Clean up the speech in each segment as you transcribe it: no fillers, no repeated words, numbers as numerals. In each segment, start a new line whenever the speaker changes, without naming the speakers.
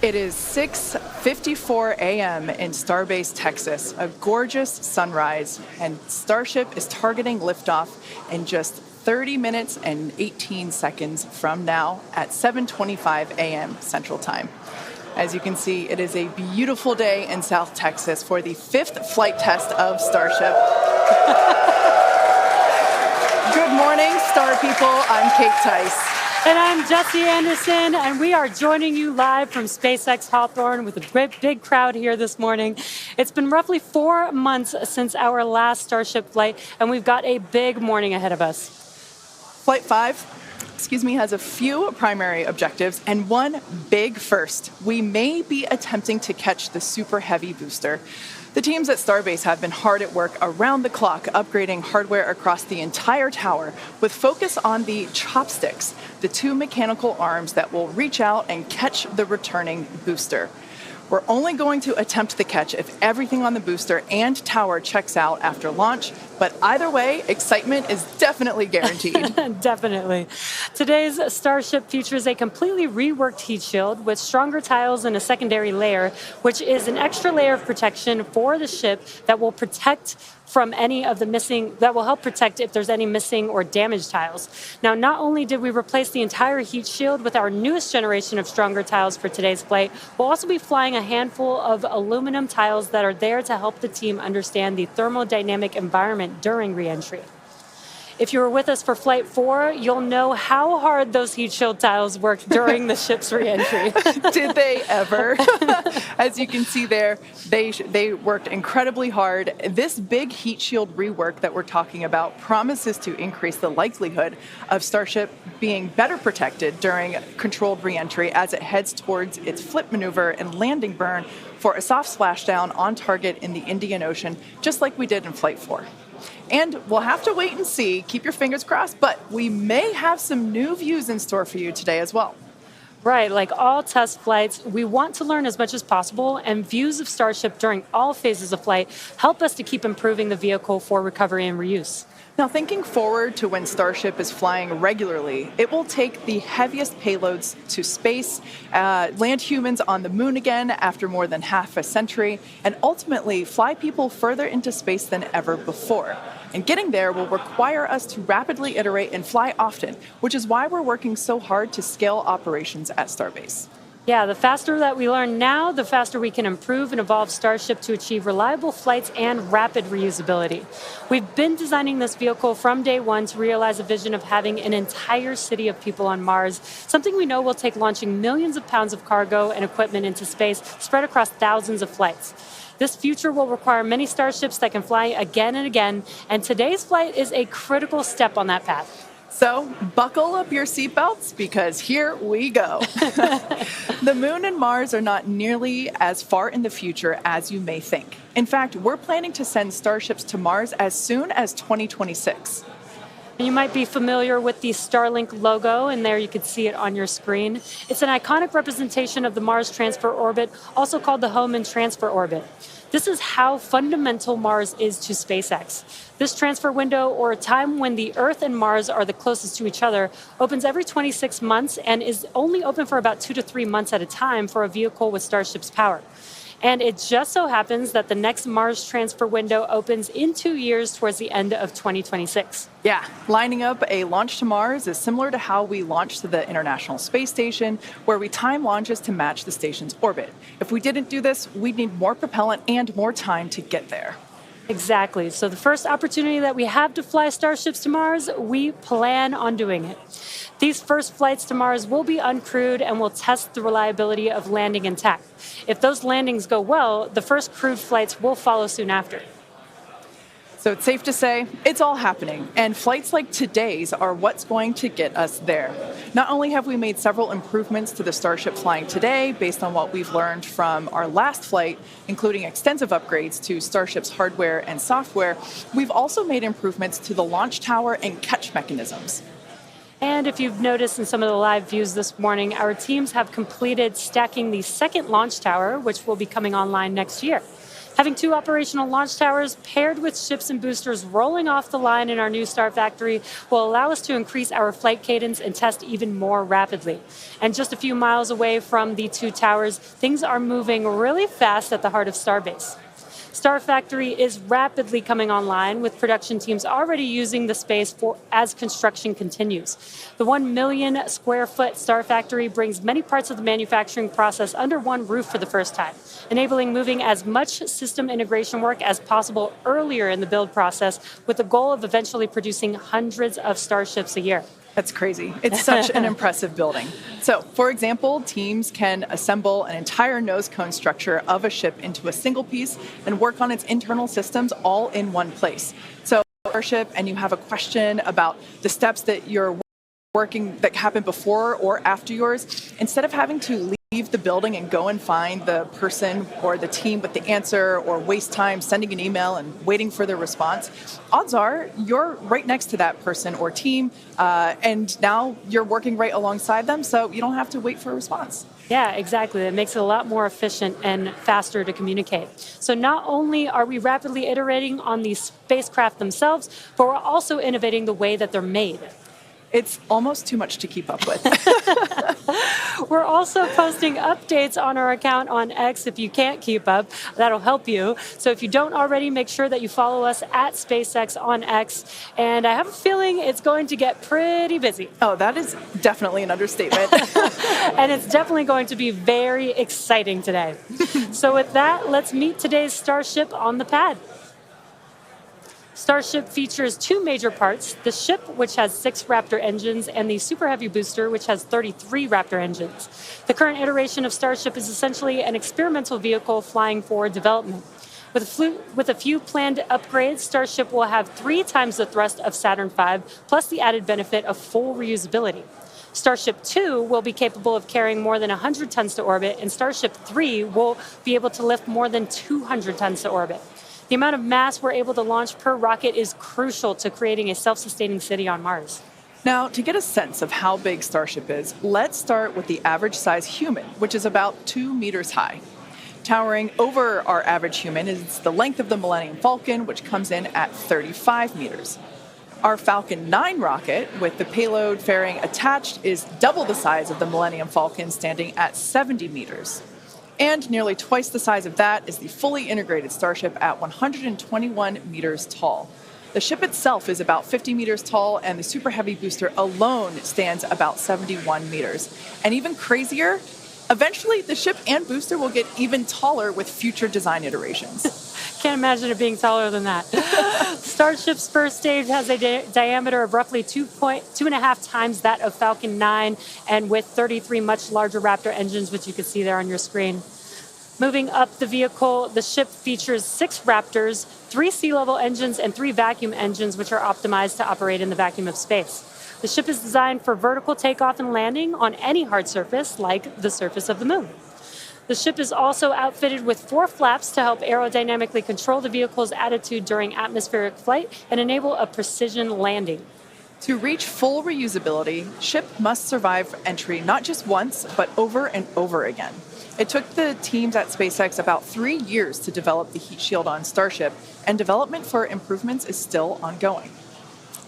It is 6:54 a.m. in Starbase, Texas, a gorgeous sunrise, and Starship is targeting liftoff in just 30 minutes and 18 seconds from now at 7:25 a.m. Central Time. As you can see, it is a beautiful day in South Texas for the 5th flight test of Starship. Good morning, Star people. I'm Kate Tice.
And I'm Jesse Anderson, and we are joining you live from SpaceX Hawthorne with a great big crowd here this morning. It's been roughly 4 months since our last Starship flight, and we've got a big morning ahead of us.
Flight 5 has a few primary objectives and one big first. We may be attempting to catch the Super Heavy booster. The teams at Starbase have been hard at work around the clock upgrading hardware across the entire tower with focus on the chopsticks, the 2 mechanical arms that will reach out and catch the returning booster. We're only going to attempt the catch if everything on the booster and tower checks out after launch, but either way, excitement is definitely guaranteed.
Definitely. Today's Starship features a completely reworked heat shield with stronger tiles and a secondary layer, which is an extra layer of protection for the ship that will protect from any of the missing, that will help protect if there's any missing or damaged tiles. Now, not only did we replace the entire heat shield with our newest generation of stronger tiles for today's flight, we'll also be flying a handful of aluminum tiles that are there to help the team understand the thermodynamic environment during reentry. If you were with us for Flight 4, you'll know how hard those heat shield tiles worked during the ship's reentry.
Did they ever? As you can see there, they worked incredibly hard. This big heat shield rework that we're talking about promises to increase the likelihood of Starship being better protected during controlled reentry as it heads towards its flip maneuver and landing burn for a soft splashdown on target in the Indian Ocean, just like we did in Flight 4. And we'll have to wait and see, keep your fingers crossed, but we may have some new views in store for you today as well.
Right, like all test flights, we want to learn as much as possible, and views of Starship during all phases of flight help us to keep improving the vehicle for recovery and reuse.
Now, thinking forward to when Starship is flying regularly, it will take the heaviest payloads to space, land humans on the moon again after more than half a century, and ultimately fly people further into space than ever before. And getting there will require us to rapidly iterate and fly often, which is why we're working so hard to scale operations at Starbase.
Yeah, the faster that we learn now, the faster we can improve and evolve Starship to achieve reliable flights and rapid reusability. We've been designing this vehicle from day one to realize a vision of having an entire city of people on Mars, something we know will take launching millions of pounds of cargo and equipment into space spread across thousands of flights. This future will require many Starships that can fly again and again, and today's flight is a critical step on that path.
So buckle up your seatbelts because here we go. The moon and Mars are not nearly as far in the future as you may think. In fact, we're planning to send Starships to Mars as soon as 2026.
You might be familiar with the Starlink logo, and there you can see it on your screen. It's an iconic representation of the Mars Transfer Orbit, also called the Hohmann Transfer Orbit. This is how fundamental Mars is to SpaceX. This transfer window, or a time when the Earth and Mars are the closest to each other, opens every 26 months and is only open for about 2 to 3 months at a time for a vehicle with Starship's power. And it just so happens that the next Mars transfer window opens in 2 years towards the end of 2026.
Yeah, lining up a launch to Mars is similar to how we launched to the International Space Station, where we time launches to match the station's orbit. If we didn't do this, we'd need more propellant and more time to get there.
Exactly. So the first opportunity that we have to fly Starships to Mars, we plan on doing it. These first flights to Mars will be uncrewed and will test the reliability of landing intact. If those landings go well, the first crewed flights will follow soon after.
So it's safe to say it's all happening, and flights like today's are what's going to get us there. Not only have we made several improvements to the Starship flying today based on what we've learned from our last flight, including extensive upgrades to Starship's hardware and software, we've also made improvements to the launch tower and catch mechanisms.
And if you've noticed in some of the live views this morning, our teams have completed stacking the second launch tower, which will be coming online next year. Having 2 operational launch towers paired with ships and boosters rolling off the line in our new Star Factory will allow us to increase our flight cadence and test even more rapidly. And just a few miles away from the 2 towers, things are moving really fast at the heart of Starbase. Star Factory is rapidly coming online, with production teams already using the space as construction continues. The 1 million square foot Star Factory brings many parts of the manufacturing process under one roof for the first time, enabling moving as much system integration work as possible earlier in the build process, with the goal of eventually producing hundreds of Starships a year.
That's crazy. It's such an impressive building. So, for example, teams can assemble an entire nose cone structure of a ship into a single piece and work on its internal systems all in one place. So, Starship, and you have a question about the steps that you're working that happen before or after yours, instead of having to leave the building and go and find the person or the team with the answer, or waste time sending an email and waiting for their response, odds are you're right next to that person or team, and now you're working right alongside them, so you don't have to wait for a response.
Yeah, exactly. It makes it a lot more efficient and faster to communicate. So not only are we rapidly iterating on these spacecraft themselves, but we're also innovating the way that they're made.
It's almost too much to keep up with.
We're also posting updates on our account on X. If you can't keep up, that'll help you. So if you don't already, make sure that you follow us at SpaceX on X. And I have a feeling it's going to get pretty busy.
Oh, that is definitely an understatement.
And it's definitely going to be very exciting today. So with that, let's meet today's Starship on the pad. Starship features 2 major parts: the ship, which has 6 Raptor engines, and the Super Heavy booster, which has 33 Raptor engines. The current iteration of Starship is essentially an experimental vehicle flying for development. With a few planned upgrades, Starship will have 3 times the thrust of Saturn V, plus the added benefit of full reusability. Starship 2 will be capable of carrying more than 100 tons to orbit, and Starship 3 will be able to lift more than 200 tons to orbit. The amount of mass we're able to launch per rocket is crucial to creating a self-sustaining city on Mars.
Now, to get a sense of how big Starship is, let's start with the average size human, which is about 2 meters high. Towering over our average human is the length of the Millennium Falcon, which comes in at 35 meters. Our Falcon 9 rocket, with the payload fairing attached, is double the size of the Millennium Falcon, standing at 70 meters. And nearly twice the size of that is the fully integrated Starship at 121 meters tall. The ship itself is about 50 meters tall, and the Super Heavy booster alone stands about 71 meters. And even crazier, eventually the ship and booster will get even taller with future design iterations.
Can't imagine it being taller than that. Starship's first stage has a diameter of roughly 2.5 times that of Falcon 9, and with 33 much larger Raptor engines, which you can see there on your screen. Moving up the vehicle, the ship features 6 Raptors, 3 sea-level engines, and 3 vacuum engines, which are optimized to operate in the vacuum of space. The ship is designed for vertical takeoff and landing on any hard surface, like the surface of the moon. The ship is also outfitted with 4 flaps to help aerodynamically control the vehicle's attitude during atmospheric flight and enable a precision landing.
To reach full reusability, ship must survive entry not just once, but over and over again. It took the teams at SpaceX about 3 years to develop the heat shield on Starship, and development for improvements is still ongoing.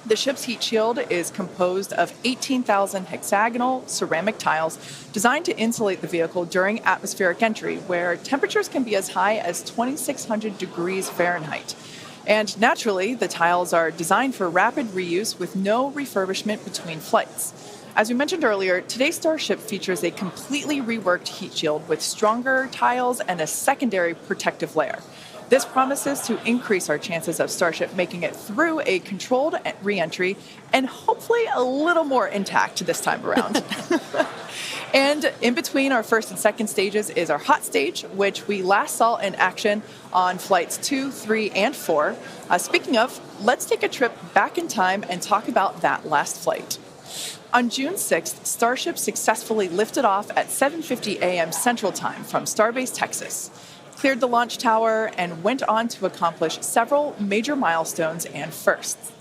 The ship's heat shield is composed of 18,000 hexagonal ceramic tiles designed to insulate the vehicle during atmospheric entry, where temperatures can be as high as 2,600 degrees Fahrenheit. And naturally, the tiles are designed for rapid reuse with no refurbishment between flights. As we mentioned earlier, today's Starship features a completely reworked heat shield with stronger tiles and a secondary protective layer. This promises to increase our chances of Starship making it through a controlled reentry, and hopefully a little more intact this time around. And in between our first and second stages is our hot stage, which we last saw in action on flights 2, 3, and 4. Speaking of, let's take a trip back in time and talk about that last flight. On June 6th, Starship successfully lifted off at 7:50 a.m. Central Time from Starbase, Texas, cleared the launch tower, and went on to accomplish several major milestones and firsts.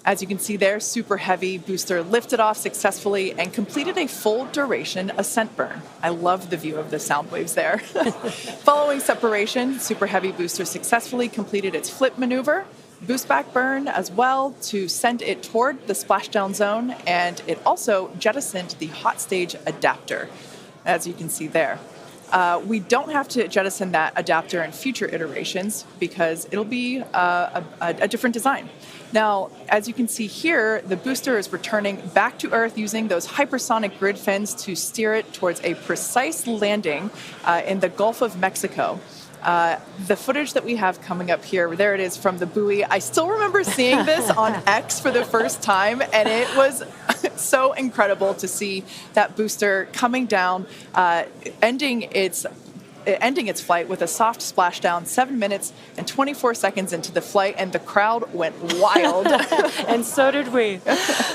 As you can see there, Super Heavy booster lifted off successfully and completed a full duration ascent burn. I love the view of the sound waves there. Following separation, Super Heavy booster successfully completed its flip maneuver, boost back burn as well to send it toward the splashdown zone, and it also jettisoned the hot stage adapter, as you can see there. We don't have to jettison that adapter in future iterations because it'll be a different design. Now, as you can see here, the booster is returning back to Earth using those hypersonic grid fins to steer it towards a precise landing in the Gulf of Mexico. The footage that we have coming up here, there it is from the buoy. I still remember seeing this on X for the first time, and it was so incredible to see that booster coming down, ending its flight with a soft splashdown 7 minutes and 24 seconds into the flight, and the crowd went wild.
And so did we.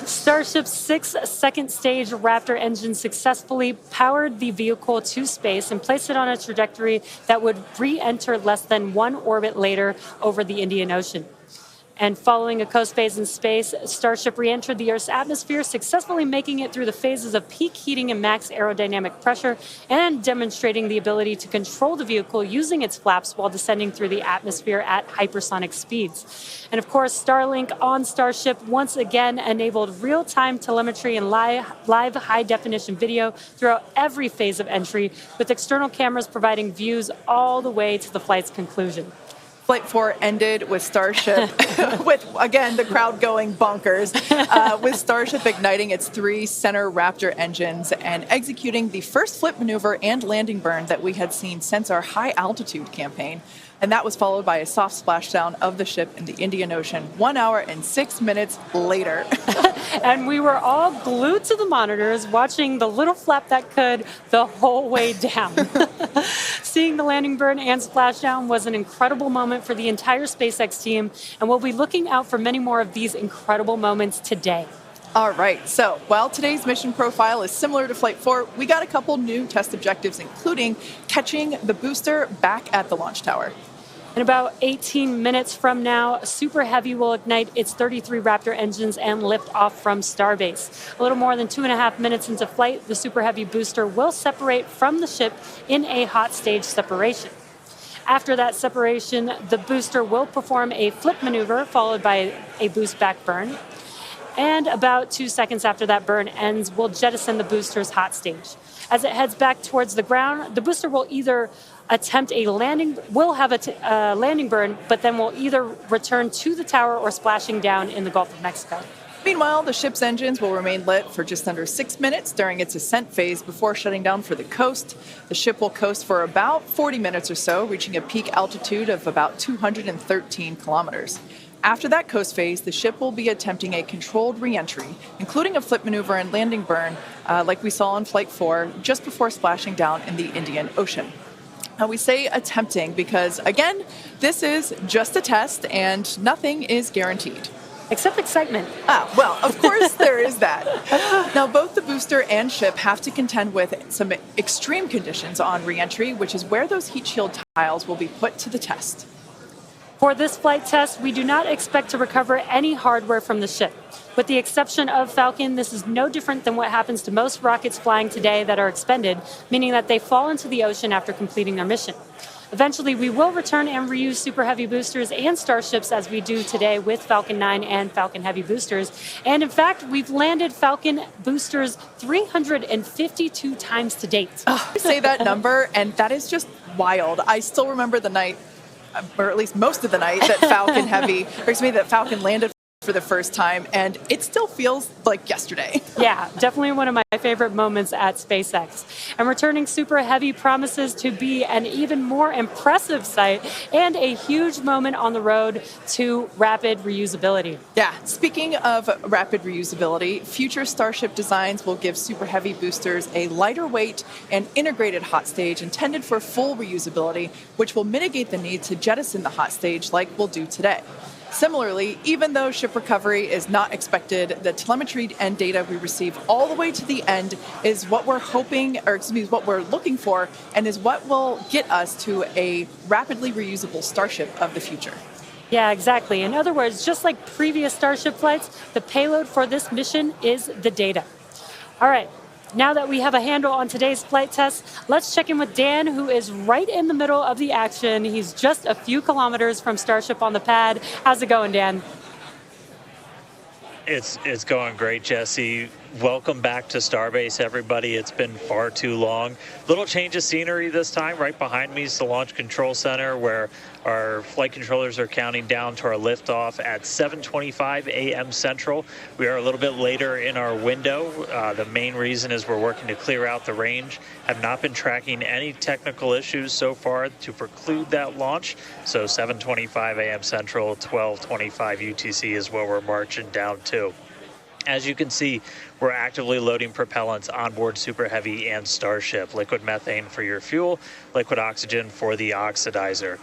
Starship's 6 second-stage Raptor engine successfully powered the vehicle to space and placed it on a trajectory that would re-enter less than 1 orbit later over the Indian Ocean. And following a coast phase in space, Starship re-entered the Earth's atmosphere, successfully making it through the phases of peak heating and max aerodynamic pressure, and demonstrating the ability to control the vehicle using its flaps while descending through the atmosphere at hypersonic speeds. And of course, Starlink on Starship once again enabled real-time telemetry and live high-definition video throughout every phase of entry, with external cameras providing views all the way to the flight's conclusion.
Flight 4 ended with Starship, with, again, the crowd going bonkers, with Starship igniting its 3 center Raptor engines and executing the first flip maneuver and landing burn that we had seen since our high-altitude campaign. And that was followed by a soft splashdown of the ship in the Indian Ocean 1 hour and 6 minutes later.
And we were all glued to the monitors, watching the little flap that could the whole way down. Seeing the landing burn and splashdown was an incredible moment for the entire SpaceX team, and we'll be looking out for many more of these incredible moments today.
All right, so while today's mission profile is similar to Flight 4, we got a couple new test objectives, including catching the booster back at the launch tower.
In about 18 minutes from now, Super Heavy will ignite its 33 Raptor engines and lift off from Starbase. A little more than 2.5 minutes into flight, the Super Heavy booster will separate from the ship in a hot stage separation. After that separation, the booster will perform a flip maneuver followed by a boost back burn. And about 2 seconds after that burn ends, we'll jettison the booster's hot stage. As it heads back towards the ground, the booster will either attempt a landing, will have a landing burn, but then will either return to the tower or splashing down in the Gulf of Mexico.
Meanwhile, the ship's engines will remain lit for just under 6 minutes during its ascent phase before shutting down for the coast. The ship will coast for about 40 minutes or so, reaching a peak altitude of about 213 kilometers. After that coast phase, the ship will be attempting a controlled re-entry, including a flip maneuver and landing burn, like we saw on Flight 4, just before splashing down in the Indian Ocean. Now, we say attempting because, again, this is just a test and nothing is guaranteed.
Except excitement.
Well, of course there is that. Now, both the booster and ship have to contend with some extreme conditions on re-entry, which is where those heat shield tiles will be put to the test.
For this flight test, we do not expect to recover any hardware from the ship. With the exception of Falcon, this is no different than what happens to most rockets flying today that are expended, meaning that they fall into the ocean after completing their mission. Eventually, we will return and reuse Super Heavy boosters and Starships as we do today with Falcon 9 and Falcon Heavy boosters. And in fact, we've landed Falcon boosters 352 times to date.
I say that number, and that is just wild. I still remember the night, or at least most of the night, that that Falcon landed for the first time, and it still feels like yesterday.
Yeah, definitely one of my favorite moments at SpaceX. And returning Super Heavy promises to be an even more impressive sight and a huge moment on the road to rapid reusability.
Yeah, speaking of rapid reusability, future Starship designs will give Super Heavy boosters a lighter weight and integrated hot stage intended for full reusability, which will mitigate the need to jettison the hot stage like we'll do today. Similarly, even though ship recovery is not expected, the telemetry and data we receive all the way to the end is what we're what we're looking for, and is what will get us to a rapidly reusable Starship of the future.
Yeah, exactly. In other words, just like previous Starship flights, the payload for this mission is the data. All right, now that we have a handle on today's flight test, let's check in with Dan, who is right in the middle of the action. He's just a few kilometers from Starship on the pad. How's it going, Dan?
It's going great, Jesse. Welcome back to Starbase, everybody. It's been far too long. Little change of scenery this time. Right behind me is the Launch Control Center, where our flight controllers are counting down to our liftoff at 7:25 a.m. Central. We are a little bit later in our window. The main reason is we're working to clear out the range. Have not been tracking any technical issues so far to preclude that launch. So 7:25 a.m. Central, 12:25 UTC is where we're marching down to. As you can see, we're actively loading propellants onboard Super Heavy and Starship. Liquid methane for your fuel, liquid oxygen for the oxidizer.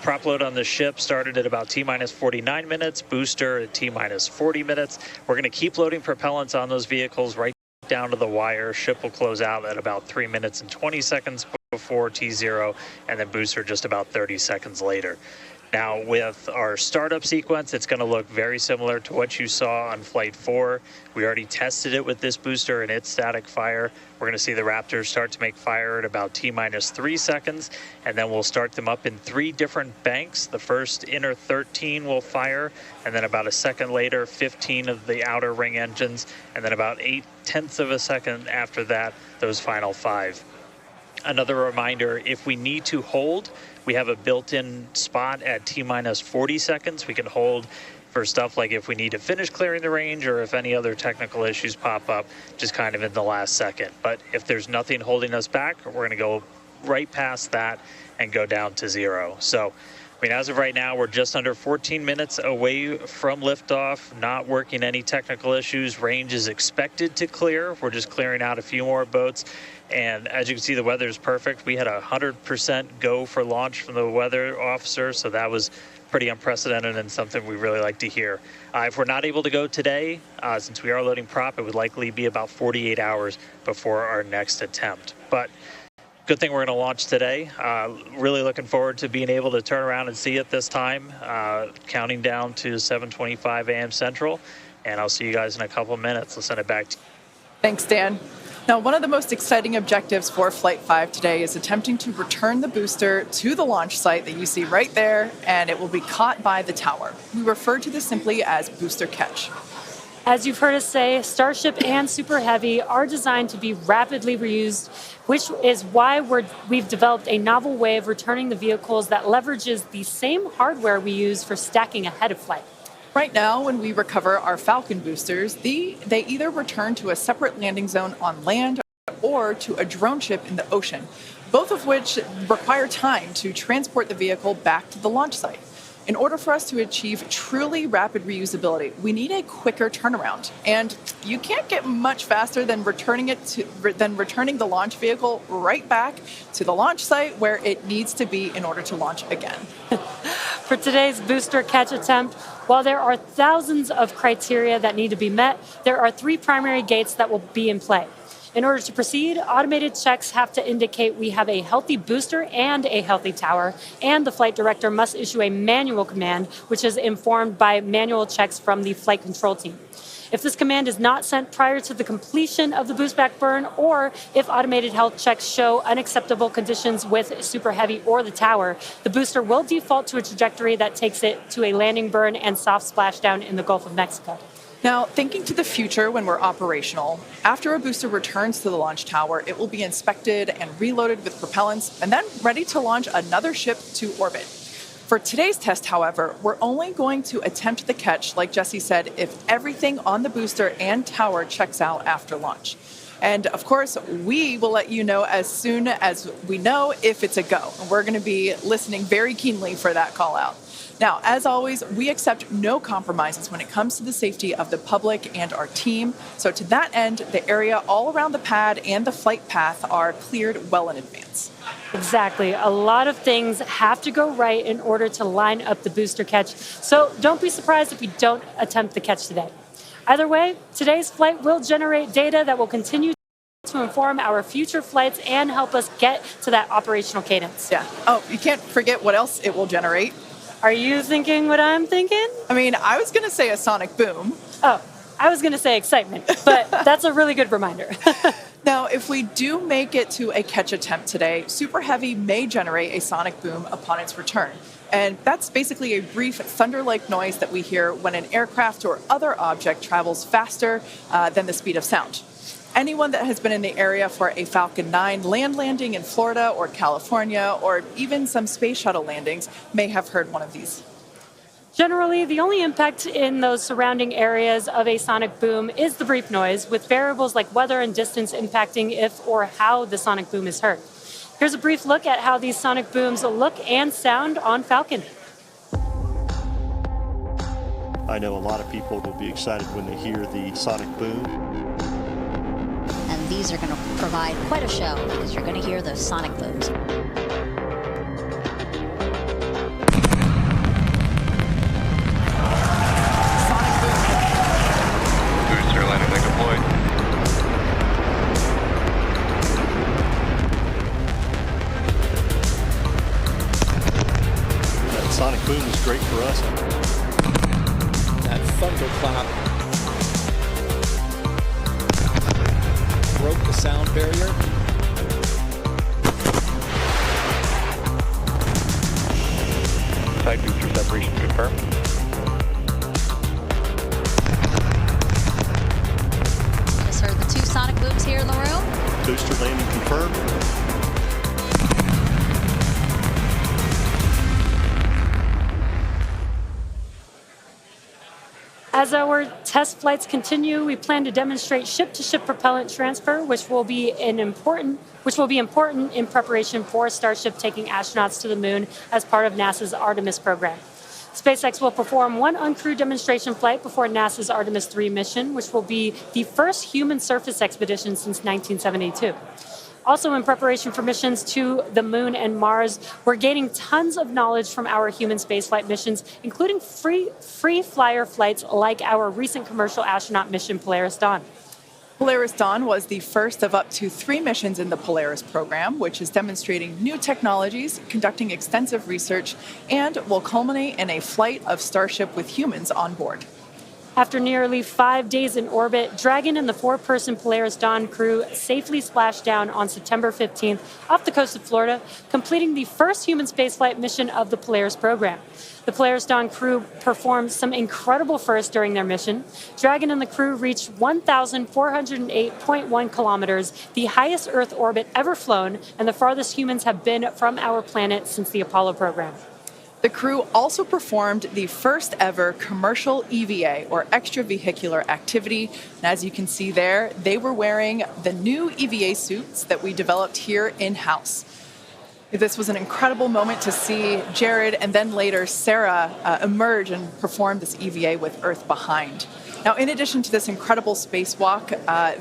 Prop load on the ship started at about T-minus 49 minutes, booster at T-minus 40 minutes. We're going to keep loading propellants on those vehicles right down to the wire. Ship will close out at about 3 minutes and 20 seconds before T0, and then booster just about 30 seconds later. Now, with our startup sequence, it's going to look very similar to what you saw on Flight 4. We already tested it with this booster and its static fire. We're going to see the Raptors start to make fire at about T-minus 3 seconds, and then we'll start them up in 3 different banks. The first inner 13 will fire, and then about a second later, 15 of the outer ring engines, and then about 0.8 of a second after that, those final 5. Another reminder, if we need to hold, we have a built-in spot at T-minus 40 seconds. We can hold for stuff like if we need to finish clearing the range or if any other technical issues pop up, just kind of in the last second. But if there's nothing holding us back, we're going to go right past that and go down to 0. So, I mean, as of right now, we're just under 14 minutes away from liftoff, not working any technical issues. Range is expected to clear. We're just clearing out a few more boats. And as you can see, the weather is perfect. We had 100% go for launch from the weather officer, so that was pretty unprecedented and something we really like to hear. If we're not able to go today, since we are loading prop, it would likely be about 48 hours before our next attempt. But good thing we're going to launch today. Really looking forward to being able to turn around and see it this time. Counting down to 7:25 a.m. Central, and I'll see you guys in a couple of minutes. I'll send it back to you.
Thanks, Dan. Now, one of the most exciting objectives for Flight 5 today is attempting to return the booster to the launch site that you see right there, and it will be caught by the tower. We refer to this simply as booster catch.
As you've heard us say, Starship and Super Heavy are designed to be rapidly reused, which is why we've developed a novel way of returning the vehicles that leverages the same hardware we use for stacking ahead of flight.
Right now, when we recover our Falcon boosters, they either return to a separate landing zone on land or to a drone ship in the ocean, both of which require time to transport the vehicle back to the launch site. In order for us to achieve truly rapid reusability, we need a quicker turnaround. And you can't get much faster than returning the launch vehicle right back to the launch site where it needs to be in order to launch again.
For today's booster catch attempt, while there are thousands of criteria that need to be met, there are 3 primary gates that will be in play. In order to proceed, automated checks have to indicate we have a healthy booster and a healthy tower, and the flight director must issue a manual command, which is informed by manual checks from the flight control team. If this command is not sent prior to the completion of the boost back burn, or if automated health checks show unacceptable conditions with Super Heavy or the tower, the booster will default to a trajectory that takes it to a landing burn and soft splashdown in the Gulf of Mexico.
Now, thinking to the future when we're operational, after a booster returns to the launch tower, it will be inspected and reloaded with propellants and then ready to launch another ship to orbit. For today's test, however, we're only going to attempt the catch, like Jesse said, if everything on the booster and tower checks out after launch. And of course, we will let you know as soon as we know if it's a go. And we're going to be listening very keenly for that call out. Now, as always, we accept no compromises when it comes to the safety of the public and our team. So to that end, the area all around the pad and the flight path are cleared well in advance.
Exactly. A lot of things have to go right in order to line up the booster catch. So don't be surprised if we don't attempt the catch today. Either way, today's flight will generate data that will continue to inform our future flights and help us get to that operational cadence.
Yeah. Oh, you can't forget what else it will generate.
Are you thinking what I'm thinking?
I mean, I was going to say a sonic boom.
Oh, I was going to say excitement, but that's a really good reminder.
Now, if we do make it to a catch attempt today, Super Heavy may generate a sonic boom upon its return. And that's basically a brief thunder-like noise that we hear when an aircraft or other object travels faster than the speed of sound. Anyone that has been in the area for a Falcon 9 land landing in Florida or California, or even some space shuttle landings, may have heard one of these.
Generally, the only impact in those surrounding areas of a sonic boom is the brief noise, with variables like weather and distance impacting if or how the sonic boom is heard. Here's a brief look at how these sonic booms look and sound on Falcon.
I know a lot of people will be excited when they hear the sonic boom.
And these are going to provide quite a show because you're going to hear those sonic booms.
Booster landing leg deployed.
That sonic boom is great for us.
That thunderclap broke the sound barrier.
Side booster separation confirmed.
Just heard the two sonic booms here in the room.
Booster landing confirmed.
As our test flights continue, we plan to demonstrate ship-to-ship propellant transfer, which will be important in preparation for Starship taking astronauts to the moon as part of NASA's Artemis program. SpaceX will perform one uncrewed demonstration flight before NASA's Artemis 3 mission, which will be the first human surface expedition since 1972. Also, in preparation for missions to the moon and Mars, we're gaining tons of knowledge from our human spaceflight missions, including free flyer flights like our recent commercial astronaut mission, Polaris Dawn.
Polaris Dawn was the first of up to 3 missions in the Polaris program, which is demonstrating new technologies, conducting extensive research, and will culminate in a flight of Starship with humans on board.
After nearly 5 days in orbit, Dragon and the 4-person Polaris Dawn crew safely splashed down on September 15th off the coast of Florida, completing the first human spaceflight mission of the Polaris program. The Polaris Dawn crew performed some incredible firsts during their mission. Dragon and the crew reached 1,408.1 kilometers, the highest Earth orbit ever flown, and the farthest humans have been from our planet since the Apollo program.
The crew also performed the first ever commercial EVA, or extravehicular activity. And as you can see there, they were wearing the new EVA suits that we developed here in-house. This was an incredible moment to see Jared and then later Sarah emerge and perform this EVA with Earth behind. Now, in addition to this incredible spacewalk,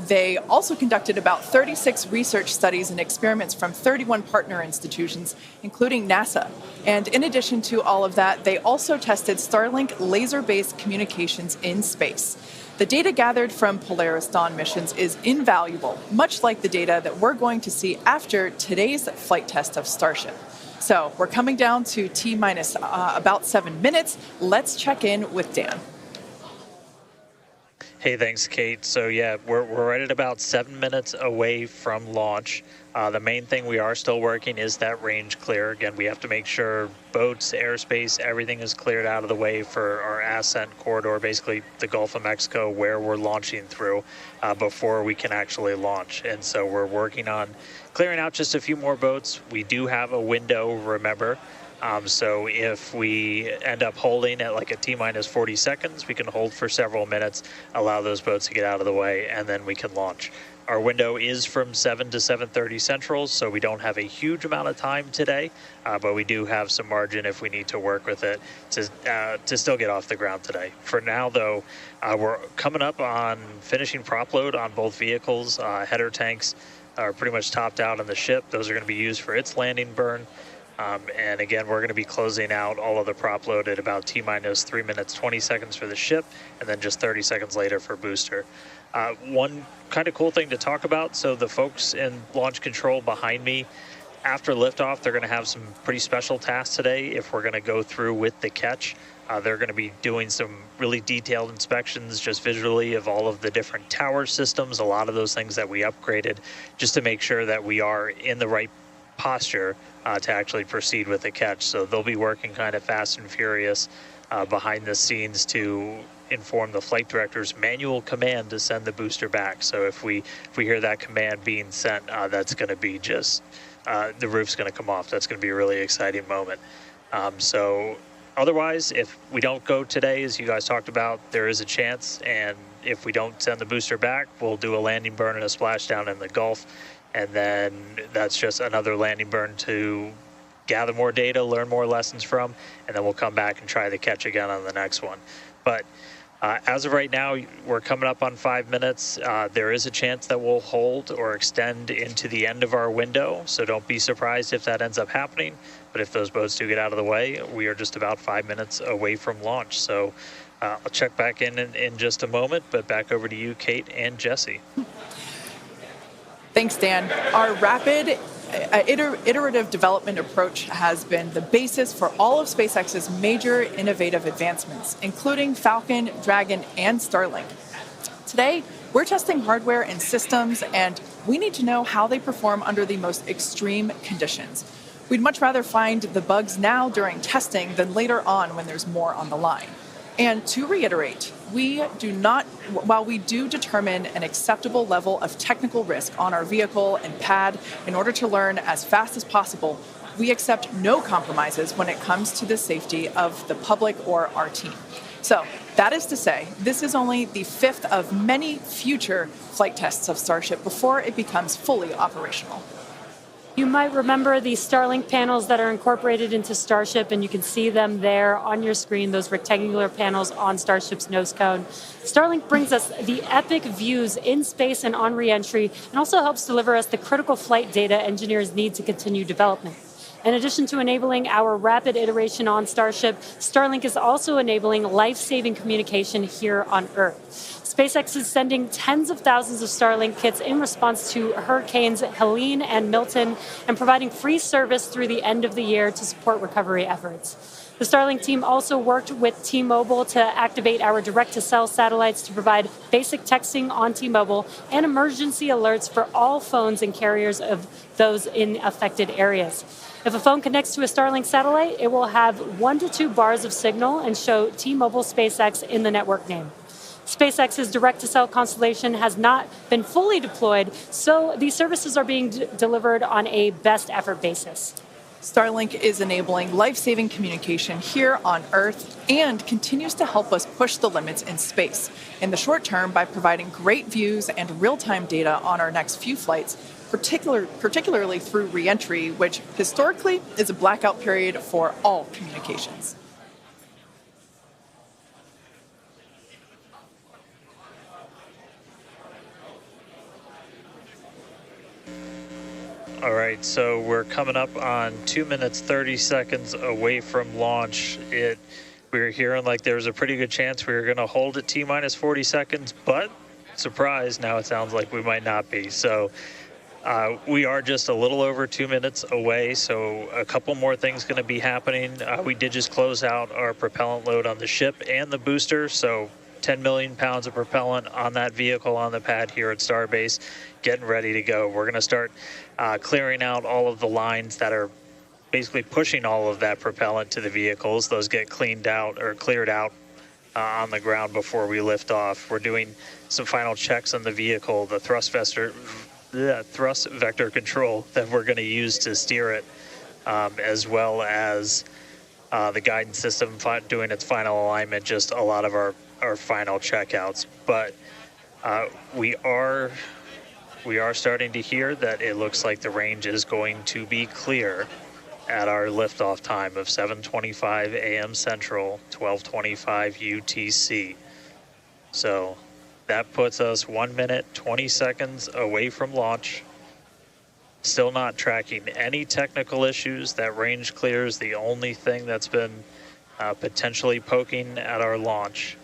they also conducted about 36 research studies and experiments from 31 partner institutions, including NASA. And in addition to all of that, they also tested Starlink laser-based communications in space. The data gathered from Polaris Dawn missions is invaluable, much like the data that we're going to see after today's flight test of Starship. So we're coming down to T-minus about 7 minutes. Let's check in with Dan.
Hey, thanks, Kate. So yeah, we're right at about 7 minutes away from launch. The main thing we are still working is that range clear. Again, we have to make sure boats, airspace, everything is cleared out of the way for our ascent corridor, basically the Gulf of Mexico, where we're launching through before we can actually launch. And so we're working on clearing out just a few more boats. We do have a window, remember. So if we end up holding at like a T-minus 40 seconds, we can hold for several minutes, allow those boats to get out of the way, and then we can launch. Our window is from 7 to 7:30 Central, so we don't have a huge amount of time today, but we do have some margin if we need to work with it to still get off the ground today. For now, though, we're coming up on finishing prop load on both vehicles. Header tanks are pretty much topped out on the ship. Those are going to be used for its landing burn. And again, we're going to be closing out all of the prop load at about T-minus 3 minutes, 20 seconds for the ship, and then just 30 seconds later for booster. One kind of cool thing to talk about, so the folks in launch control behind me, after liftoff, they're going to have some pretty special tasks today if we're going to go through with the catch. They're going to be doing some really detailed inspections just visually of all of the different tower systems, a lot of those things that we upgraded, just to make sure that we are in the right posture to actually proceed with the catch. So they'll be working kind of fast and furious behind the scenes to inform the flight director's manual command to send the booster back. So if we hear that command being sent, that's going to be just the roof's going to come off. That's going to be a really exciting moment. So otherwise, if we don't go today, as you guys talked about, there is a chance. And if we don't send the booster back, we'll do a landing burn and a splashdown in the Gulf. And then that's just another landing burn to gather more data, learn more lessons from, and then we'll come back and try the catch again on the next one. But as of right now, we're coming up on 5 minutes. There is a chance that we'll hold or extend into the end of our window, so don't be surprised if that ends up happening. But if those boats do get out of the way, we are just about 5 minutes away from launch. So I'll check back in just a moment, but back over to you, Kate and Jesse.
Thanks, Dan. Our rapid iterative development approach has been the basis for all of SpaceX's major innovative advancements, including Falcon, Dragon, and Starlink. Today, we're testing hardware and systems, and we need to know how they perform under the most extreme conditions. We'd much rather find the bugs now during testing than later on when there's more on the line. And to reiterate, while we do determine an acceptable level of technical risk on our vehicle and pad in order to learn as fast as possible, we accept no compromises when it comes to the safety of the public or our team. So that is to say, this is only the 5th of many future flight tests of Starship before it becomes fully operational.
You might remember the Starlink panels that are incorporated into Starship, and you can see them there on your screen, those rectangular panels on Starship's nose cone. Starlink brings us the epic views in space and on reentry, and also helps deliver us the critical flight data engineers need to continue development. In addition to enabling our rapid iteration on Starship, Starlink is also enabling life-saving communication here on Earth. SpaceX is sending tens of thousands of Starlink kits in response to Hurricanes Helene and Milton, and providing free service through the end of the year to support recovery efforts. The Starlink team also worked with T-Mobile to activate our direct-to-cell satellites to provide basic texting on T-Mobile and emergency alerts for all phones and carriers of those in affected areas. If a phone connects to a Starlink satellite, it will have 1 to 2 bars of signal and show T-Mobile SpaceX in the network name. SpaceX's direct-to-cell constellation has not been fully deployed, so these services are being delivered on a best effort basis.
Starlink is enabling life-saving communication here on Earth and continues to help us push the limits in space. In the short term, by providing great views and real-time data on our next few flights, particularly through reentry, which historically is a blackout period for all communications.
All right, so we're coming up on 2 minutes, 30 seconds away from launch. We were hearing like there's a pretty good chance we were going to hold at T-minus 40 seconds, but surprise, now it sounds like we might not be. So we are just a little over 2 minutes away, so a couple more things going to be happening. We did just close out our propellant load on the ship and the booster, so 10 million pounds of propellant on that vehicle on the pad here at Starbase, getting ready to go. We're going to start clearing out all of the lines that are basically pushing all of that propellant to the vehicles. Those get cleaned out or cleared out on the ground before we lift off. We're doing some final checks on the vehicle, the thrust vector control that we're going to use to steer it, as well as the guidance system doing its final alignment, just a lot of our final checkouts. But we are starting to hear that it looks like the range is going to be clear at our liftoff time of 7:25 a.m. Central, 12:25 UTC. So that puts us 1 minute, 20 seconds away from launch. Still not tracking any technical issues. That range clear is the only thing that's been potentially poking at our launch.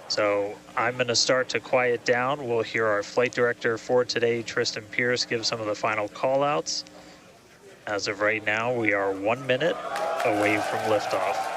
So I'm going to start to quiet down. We'll hear our flight director for today, Tristan Pierce, give some of the final call-outs. As of right now, we are 1 minute away from liftoff.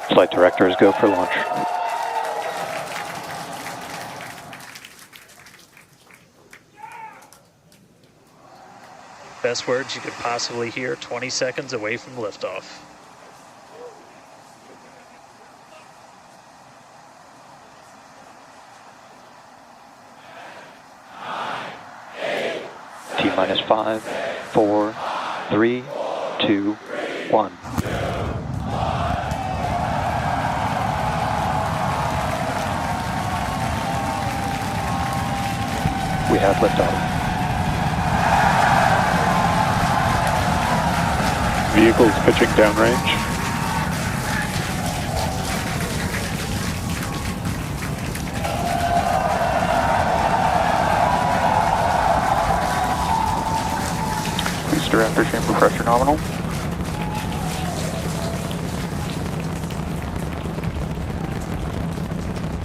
Flight directors go for launch.
Best words you could possibly hear 20 seconds away from liftoff.
T-minus 5, 4, 3, 2, 1. We have liftoff.
Vehicles pitching downrange.
Booster after chamber pressure nominal.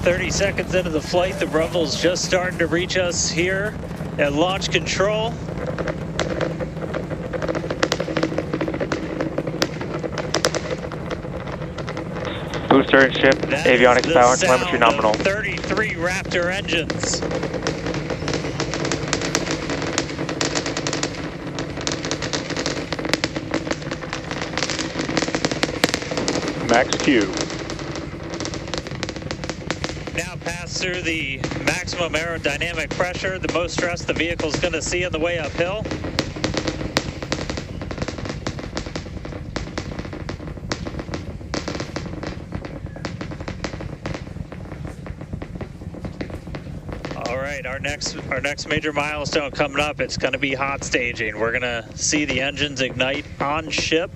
"30 seconds into the flight, the rumble's just starting to reach us here at launch control.
Booster and ship,
That
avionics
is the
power,
sound
telemetry nominal.
of 33 Raptor engines.
Max Q.
Now pass through the maximum aerodynamic pressure, the most stress the vehicle's going to see on the way uphill. All right, our next major milestone coming up, it's going to be hot staging. We're going to see the engines ignite on ship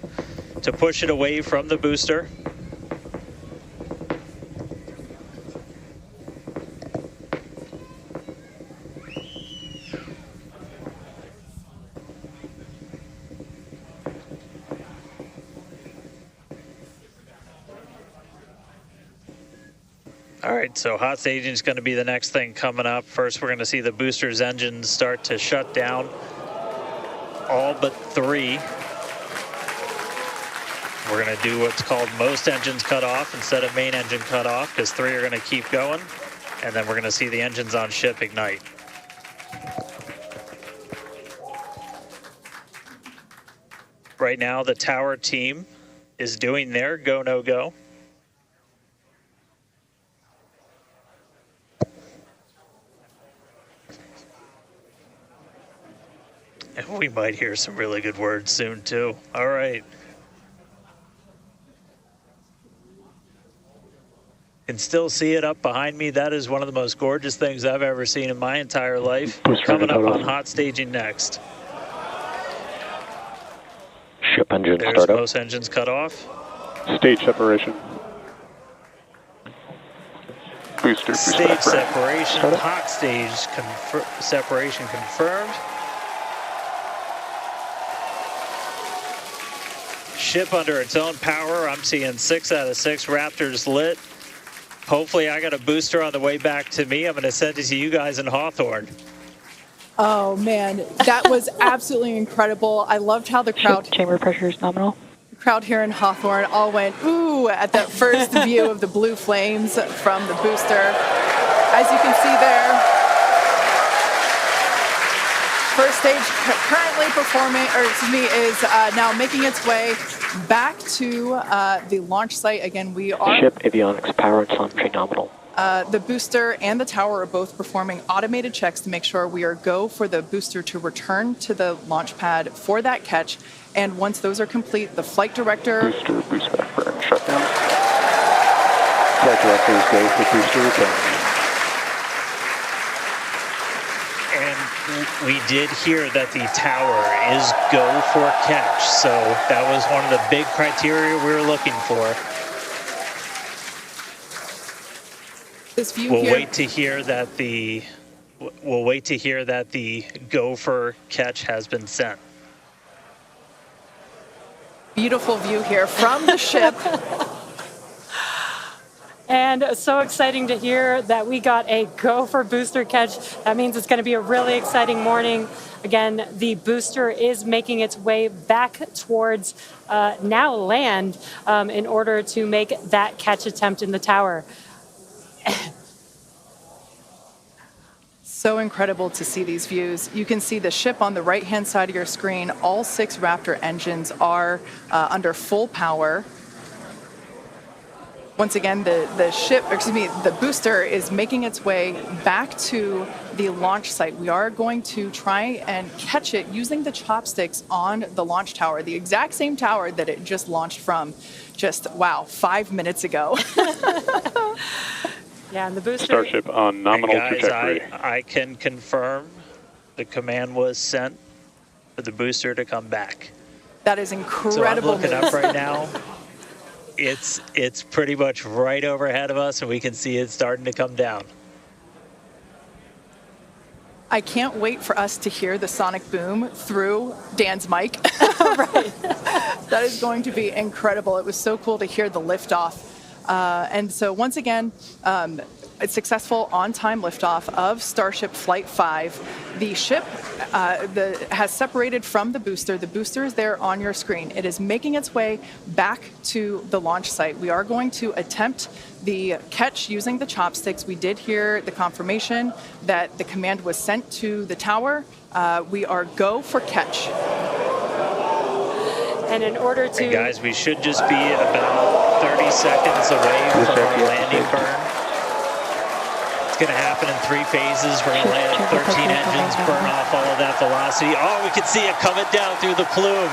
to push it away from the booster. All right, so hot staging is going to be the next thing coming up. First, we're going to see the booster's engines start to shut down, all but 3. We're going to do what's called most engines cut off instead of main engine cut off, because 3 are going to keep going, and then we're going to see the engines on ship ignite. Right now, the tower team is doing their go, no go. And we might hear some really good words soon, too. All right. Can still see it up behind me. That is one of the most gorgeous things I've ever seen in my entire life. Coming up on hot staging next.
Ship engine
There's
startup.
most engines cut off.
Stage separation.
Booster
Stage
separate.
separation,
Startup.
hot stage separation confirmed. Ship under its own power. I'm seeing 6 out of 6 Raptors lit. Hopefully I got a booster on the way back to me. I'm going to send it to you guys in Hawthorne.
Oh man, that was absolutely incredible. I loved how the crowd
Chamber pressure is nominal.
here in Hawthorne all went ooh at that first view of the blue flames from the booster. As you can see there, first stage currently performing, is now making its way back to the launch site. Again, we are
Ship avionics power and telemetry nominal.
the booster and the tower are both performing automated checks to make sure we are go for the booster to return to the launch pad for that catch. And once those are complete, the flight director...
Booster, boost back burn, shutdown. Flight directors go for booster return.
And we did hear that the tower is go for catch. So that was one of the big criteria we were looking for.
This view
We'll
here.
wait to hear that the go for catch has been sent.
Beautiful view here from the ship.
And so exciting to hear that we got a go for booster catch. That means it's going to be a really exciting morning. Again, the booster is making its way back towards now land in order to make that catch attempt in the tower.
So incredible to see these views. You can see the ship on the right-hand side of your screen. All 6 Raptor engines are under full power. Once again, the booster is making its way back to the launch site. We are going to try and catch it using the chopsticks on the launch tower, the exact same tower that it just launched from just, 5 minutes ago.
Yeah, and the booster.
Starship on nominal
Guys,
trajectory.
I can confirm the command was sent for the booster to come back.
That is incredible.
So I'm looking up right now. It's pretty much right overhead of us, and we can see it starting to come down.
I can't wait for us to hear the sonic boom through Dan's mic.
Right.
That is going to be incredible. It was so cool to hear the liftoff. And so once again, a successful on-time liftoff of Starship Flight 5. The ship has separated from the booster. The booster is there on your screen. It is making its way back to the launch site. We are going to attempt the catch using the chopsticks. We did hear the confirmation that the command was sent to the tower. We are go for catch.
And in order to...
And guys, we should just be about 30 seconds away from our landing burn. It's going to happen in 3 phases. We're going to land 13 engines, burn off all of that velocity. Oh, we can see it coming down through the plume.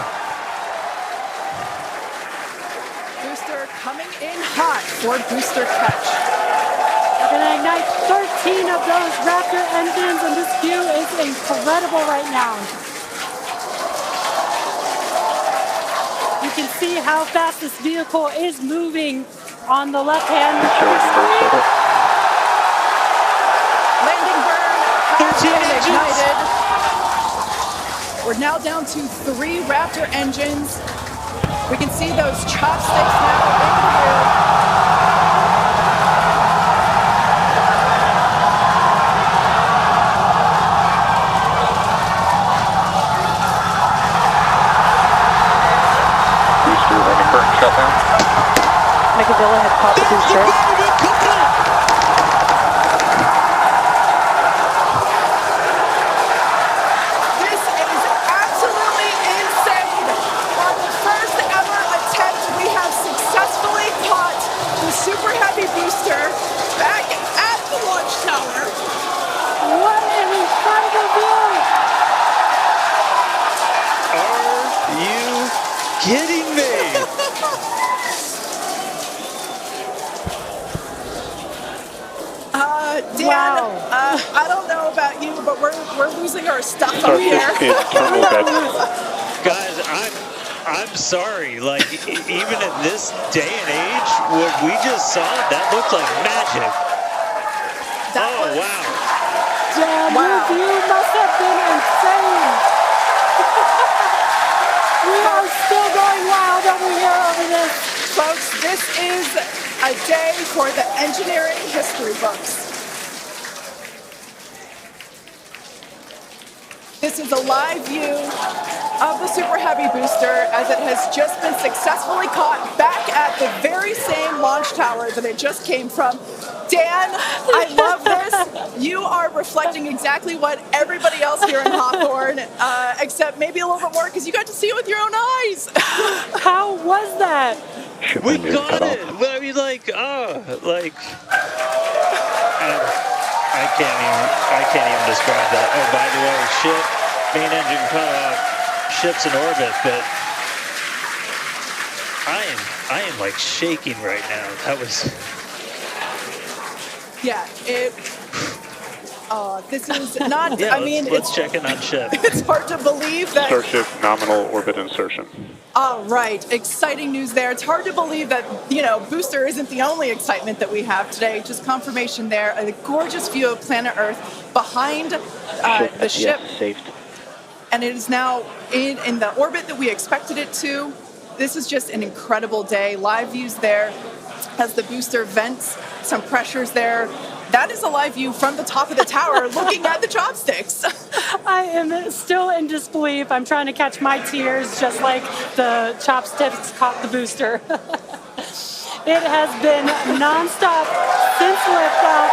Booster coming in hot for booster catch.
We're going to ignite 13 of those Raptor engines, and this view is incredible right now. You can see how fast this vehicle is moving on the left-hand screen.
Landing burn has
13
been
engines.
ignited. We're now down to 3 Raptor engines. We can see those chopsticks now in the air.
Booster landing burn shutdown.
Megavilla had caught the booster.
This is absolutely insane. On the first ever attempt, we have successfully caught the Super Heavy booster back at the launch tower.
What an incredible view!
Are you kidding me?
Dan,
Wow.
I don't know about you, but we're losing our stuff up here.
Starship in terminal bed.
Guys, I'm sorry. Like, even in this day and age, what we just saw, that looked like magic. Wow.
Damn,
Wow.
your view must have been insane. We are still going wild over here over this.
Folks, this is a day for the engineering history books. This is a live view of the Super Heavy booster as it has just been successfully caught back at the very same launch tower that it just came from. Dan, I love this. You are reflecting exactly what everybody else here in Hawthorne, except maybe a little bit more because you got to see it with your own eyes.
How was that?
We got it. I mean, I can't even describe that. Oh, by the way, main engine cut off, ship's in orbit, but I am like shaking right now. That was...
Yeah, This is not,
Yeah,
I mean,
let's check in on ship.
it's hard to believe that.
Starship nominal orbit insertion.
All right, exciting news there. It's hard to believe that, booster isn't the only excitement that we have today. Just confirmation there. A gorgeous view of planet Earth behind the ship.
Saved.
And it is now in the orbit that we expected it to. This is just an incredible day. Live views there as the booster vents, some pressures there. That is a live view from the top of the tower looking at the chopsticks.
I am still in disbelief. I'm trying to catch my tears just like the chopsticks caught the booster. It has been nonstop since liftoff.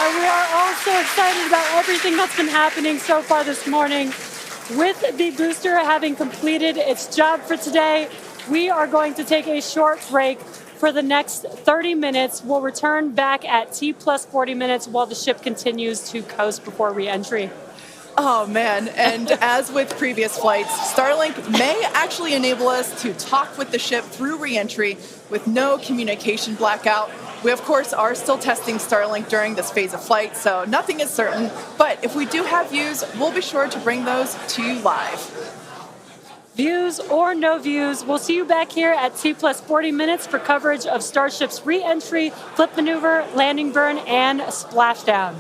And we are all so excited about everything that's been happening so far this morning. With the booster having completed its job for today, we are going to take a short break for the next 30 minutes. We'll return back at T plus 40 minutes while the ship continues to coast before re-entry.
Oh, man. And as with previous flights, Starlink may actually enable us to talk with the ship through re-entry with no communication blackout. We, of course, are still testing Starlink during this phase of flight, so nothing is certain. But if we do have views, we'll be sure to bring those to you live.
Views or no views, we'll see you back here at T plus 40 minutes for coverage of Starship's re-entry, flip maneuver, landing burn, and splashdown.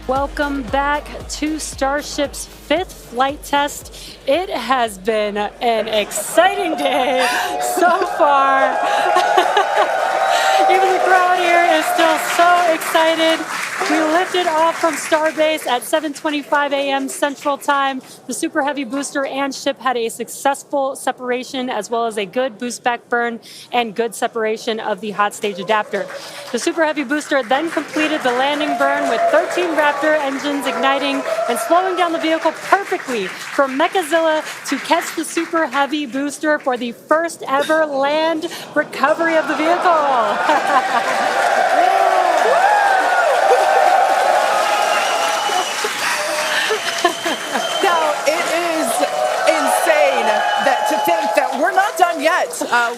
Welcome back to Starship's 5th flight test. It has been an exciting day so far. Even the crowd here is still so excited. We lifted off from Starbase at 7:25 a.m. Central Time. The Super Heavy booster and ship had a successful separation, as well as a good boost back burn and good separation of the hot stage adapter. The Super Heavy booster then completed the landing burn with 13 Raptor engines igniting and slowing down the vehicle perfectly for Mechazilla to catch the Super Heavy booster for the first ever land recovery of the vehicle.
Now, it is insane to think that we're not done yet.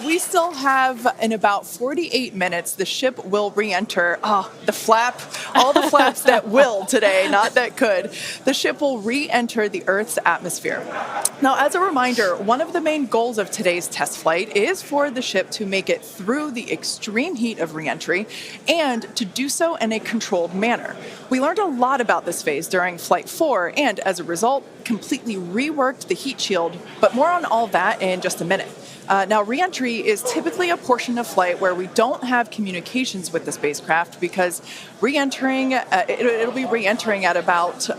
We still have, in about 48 minutes, the ship will re-enter. All the flaps that will today, not that could. The ship will re-enter the Earth's atmosphere. Now, as a reminder, one of the main goals of today's test flight is for the ship to make it through the extreme heat of re-entry and to do so in a controlled manner. We learned a lot about this phase during Flight 4 and, as a result, completely reworked the heat shield, but more on all that in just a minute. Now, reentry is typically a portion of flight where we don't have communications with the spacecraft because re-entering, it'll be re-entering at about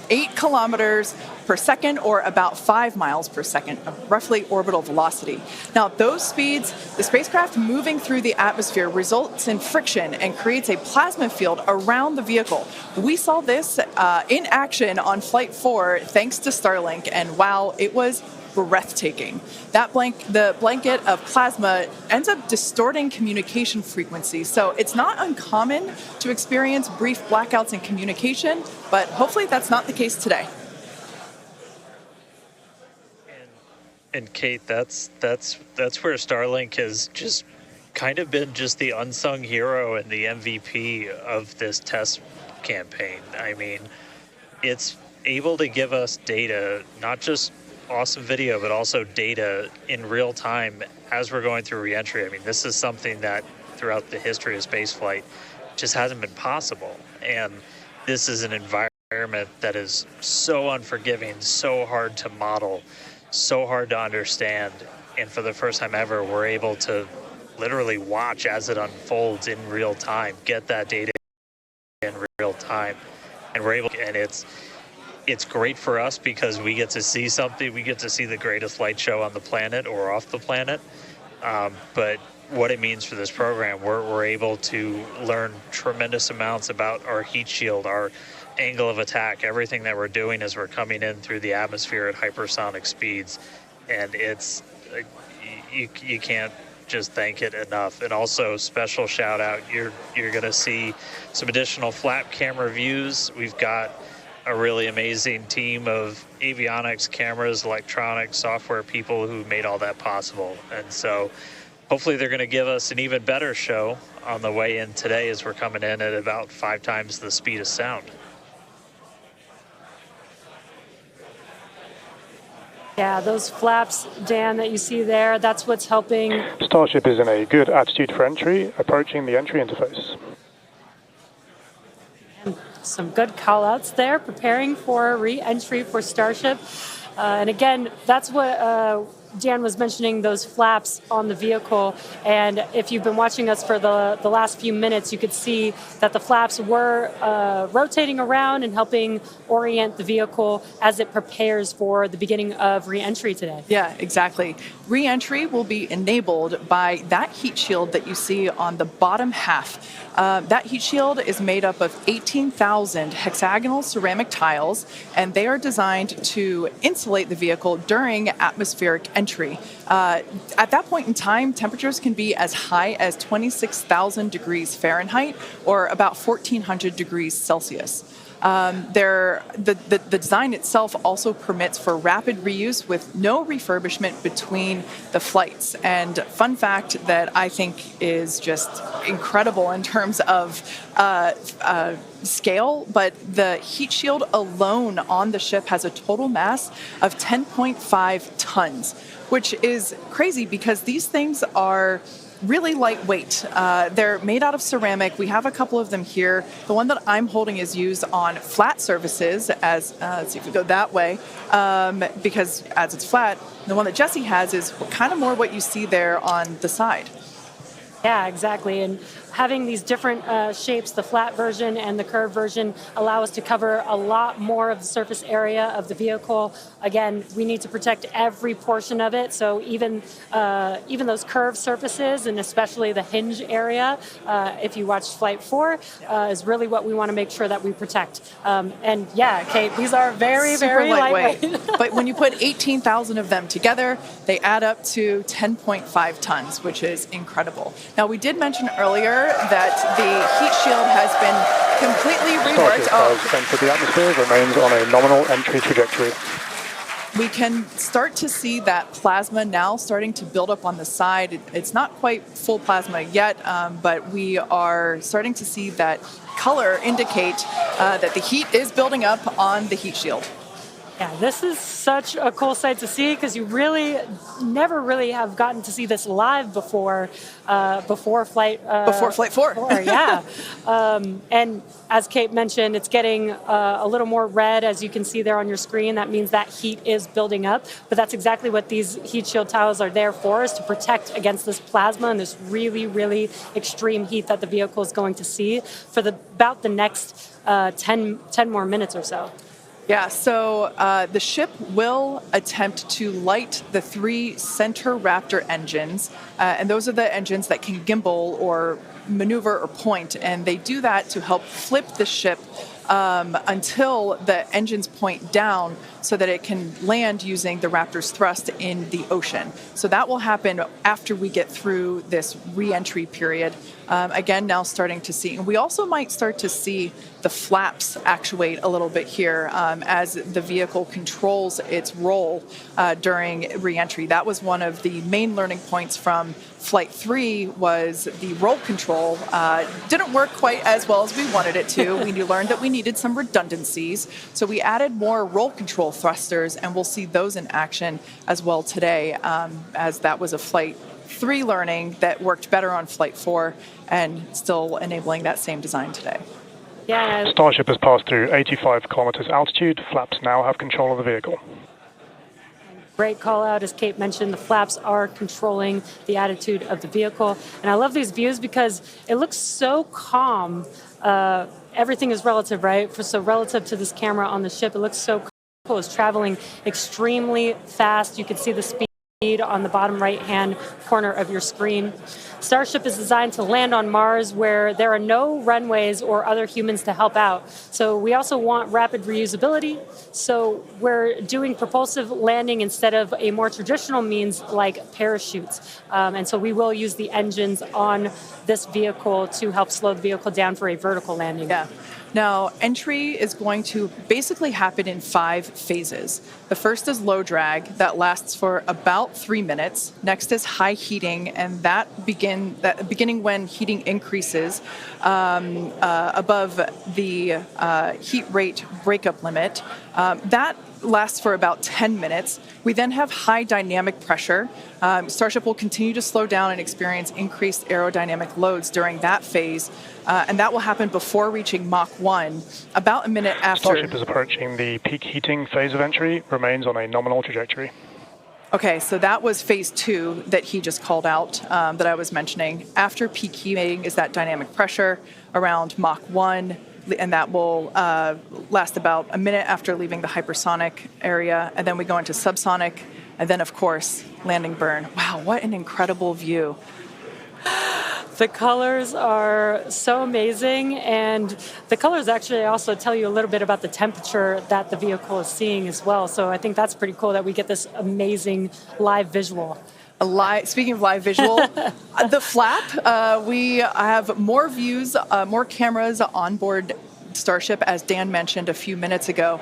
8 kilometers per second, or about 5 miles per second of roughly orbital velocity. Now, those speeds, the spacecraft moving through the atmosphere results in friction and creates a plasma field around the vehicle. We saw this in action on Flight 4 thanks to Starlink, and wow, it was breathtaking. The blanket of plasma ends up distorting communication frequencies, so it's not uncommon to experience brief blackouts in communication, but hopefully that's not the case today.
And Kate, that's where Starlink has just kind of been just the unsung hero and the MVP of this test campaign. I mean, it's able to give us data, not just awesome video, but also data in real time as we're going through reentry. I mean, this is something that throughout the history of spaceflight just hasn't been possible. And this is an environment that is so unforgiving, so hard to model, so hard to understand. And for the first time ever, we're able to literally watch as it unfolds in real time, get that data in real time. And we're able, and it's great for us because we get to see something, we get to see the greatest light show on the planet or off the planet. But what it means for this program, we're able to learn tremendous amounts about our heat shield, our angle of attack, everything that we're doing as we're coming in through the atmosphere at hypersonic speeds. And it's, you can't just thank it enough. And also special shout out, you're gonna see some additional flap camera views. We've got a really amazing team of avionics, cameras, electronics, software people who made all that possible. And so hopefully they're going to give us an even better show on the way in today as we're coming in at about 5 times the speed of sound.
Yeah, those flaps, Dan, that you see there, that's what's helping.
Starship is in a good attitude for entry, approaching the entry interface.
Some good call-outs there, preparing for re-entry for Starship. And again, that's what Dan was mentioning, those flaps on the vehicle. And if you've been watching us for the last few minutes, you could see that the flaps were rotating around and helping orient the vehicle as it prepares for the beginning of re-entry today.
Yeah, exactly. Re-entry will be enabled by that heat shield that you see on the bottom half. That heat shield is made up of 18,000 hexagonal ceramic tiles, and they are designed to insulate the vehicle during atmospheric entry. At that point in time, temperatures can be as high as 26,000 degrees Fahrenheit or about 1,400 degrees Celsius. The design itself also permits for rapid reuse with no refurbishment between the flights. And fun fact that I think is just incredible in terms of scale, but the heat shield alone on the ship has a total mass of 10.5 tons, which is crazy because these things are really lightweight. They're made out of ceramic. We have a couple of them here. The one that I'm holding is used on flat surfaces, as let's see if we go that way, because as it's flat. The one that Jesse has is kind of more what you see there on the side.
Yeah, exactly. And having these different shapes, the flat version and the curved version, allow us to cover a lot more of the surface area of the vehicle. Again, we need to protect every portion of it. So even those curved surfaces, and especially the hinge area, if you watched Flight 4, is really what we want to make sure that we protect. And yeah, Kate, these are very, very lightweight.
But when you put 18,000 of them together, they add up to 10.5 tons, which is incredible. Now, we did mention earlier that the heat shield has been completely reworked.
Starship has entered the atmosphere, remains on a nominal entry trajectory.
We can start to see that plasma now starting to build up on the side. It's not quite full plasma yet, but we are starting to see that color indicate that the heat is building up on the heat shield.
Yeah, this is such a cool sight to see because you really never really have gotten to see this live before Flight
4.
Yeah, and as Kate mentioned, it's getting a little more red, as you can see there on your screen. That means that heat is building up, but that's exactly what these heat shield tiles are there for, is to protect against this plasma and this really, really extreme heat that the vehicle is going to see for about the next 10 more minutes or so.
Yeah, so the ship will attempt to light the 3 center Raptor engines, and those are the engines that can gimbal or maneuver or point, and they do that to help flip the ship until the engines point down so that it can land using the Raptor's thrust in the ocean. So that will happen after we get through this re-entry period. Again, now starting to see, and we also might start to see the flaps actuate a little bit here as the vehicle controls its roll during re-entry. That was one of the main learning points from Flight 3, was the roll control didn't work quite as well as we wanted it to. We learned that we needed some redundancies, so we added more roll control thrusters, and we'll see those in action as well today, as that was a Flight 3 learning that worked better on Flight 4 and still enabling that same design today.
Yeah.
Starship has passed through 85 kilometers altitude. Flaps now have control of the vehicle.
Great call out. As Kate mentioned, the flaps are controlling the attitude of the vehicle. And I love these views because it looks so calm. Everything is relative, right? So relative to this camera on the ship, it looks so calm. It's traveling extremely fast. You can see the speed on the bottom right-hand corner of your screen. Starship is designed to land on Mars where there are no runways or other humans to help out. So we also want rapid reusability. So we're doing propulsive landing instead of a more traditional means like parachutes. And so we will use the engines on this vehicle to help slow the vehicle down for a vertical landing.
Yeah. Now, entry is going to basically happen in 5 phases. The first is low drag, that lasts for about 3 minutes. Next is high heating, and that beginning when heating increases above the heat rate breakup limit. That lasts for about 10 minutes. We then have high dynamic pressure. Starship will continue to slow down and experience increased aerodynamic loads during that phase, and that will happen before reaching Mach 1, about a minute after.
Starship is approaching the peak heating phase of entry, remains on a nominal trajectory.
Okay, so that was phase 2 that he just called out, that I was mentioning. After peak heating is that dynamic pressure around Mach 1, and that will last about a minute after leaving the hypersonic area, and then we go into subsonic, and then, of course, landing burn. Wow, what an incredible view.
The colors are so amazing, and the colors actually also tell you a little bit about the temperature that the vehicle is seeing as well. So I think that's pretty cool that we get this amazing live visual.
Speaking of live visual, the flap, we have more views, more cameras on board Starship, as Dan mentioned a few minutes ago.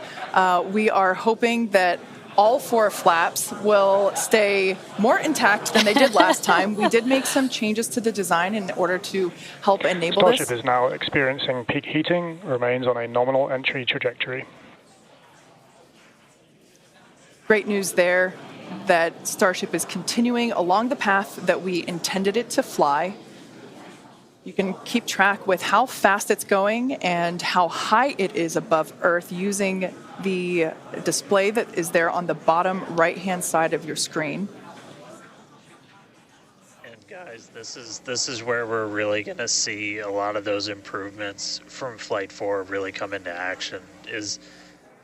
We are hoping that all 4 flaps will stay more intact than they did last time. We did make some changes to the design in order to help enable
Starship
this.
is now experiencing peak heating, remains on a nominal entry trajectory.
Great news there. that Starship is continuing along the path that we intended it to fly. You can keep track with how fast it's going and how high it is above Earth using the display that is there on the bottom right-hand side of your screen.
And guys, this is where we're really going to see a lot of those improvements from Flight 4 really come into action. Is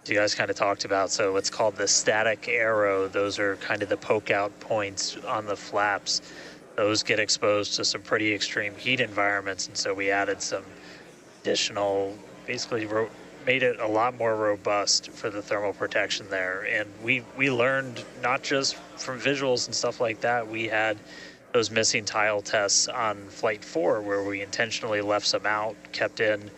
you guys kind of talked about, so what's called the static arrow. Those are kind of the poke out points on the flaps. Those get exposed to some pretty extreme heat environments, and so we added some additional, basically made it a lot more robust for the thermal protection there. And we learned not just from visuals and stuff like that. We had those missing tile tests on Flight 4 where we intentionally left some out, kept in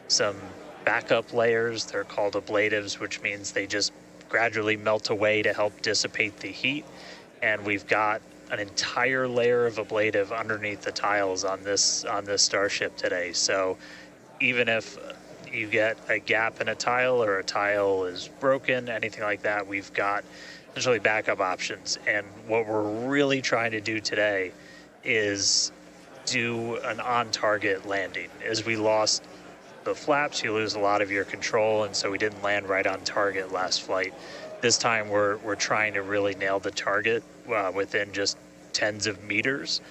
some backup layers. They're called ablatives, which means they just gradually melt away to help dissipate the heat. And we've got an entire layer of ablative underneath the tiles on this Starship today. So even if you get a gap in a tile or a tile is broken, anything like that, we've got essentially backup options. And what we're really trying to do today is do an on-target landing. As we lost the flaps, you lose a lot of your control, and so we didn't land right on target last flight. This time we're trying to really nail the target within just tens of meters,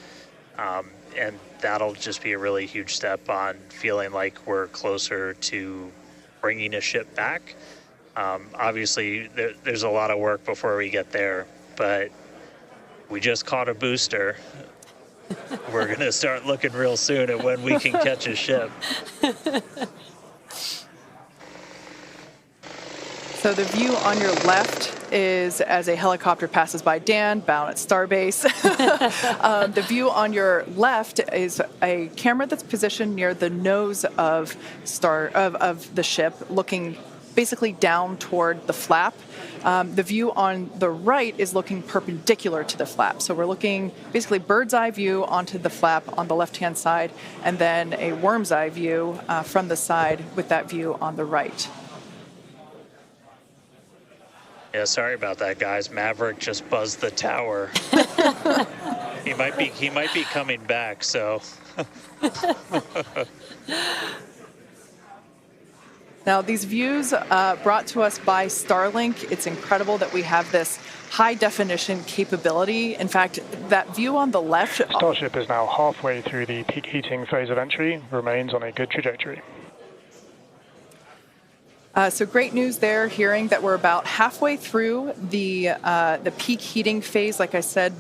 and that'll just be a really huge step on feeling like we're closer to bringing a ship back. Obviously, there's a lot of work before we get there, but we just caught a booster. We're going to start looking real soon at when we can catch a ship.
So the view on your left is as a helicopter passes by Dan, bound at Starbase. The view on your left is a camera that's positioned near the nose of the ship, looking basically down toward the flap. The view on the right is looking perpendicular to the flap. So we're looking basically bird's eye view onto the flap on the left-hand side, and then a worm's eye view from the side with that view on the right.
Yeah, sorry about that, guys. Maverick just buzzed the tower. He might be coming back, so.
Now, these views brought to us by Starlink. It's incredible that we have this high-definition capability. In fact, that view on the left...
Starship is now halfway through the peak heating phase of entry, remains on a good trajectory.
So great news there, hearing that we're about halfway through the peak heating phase. Like I said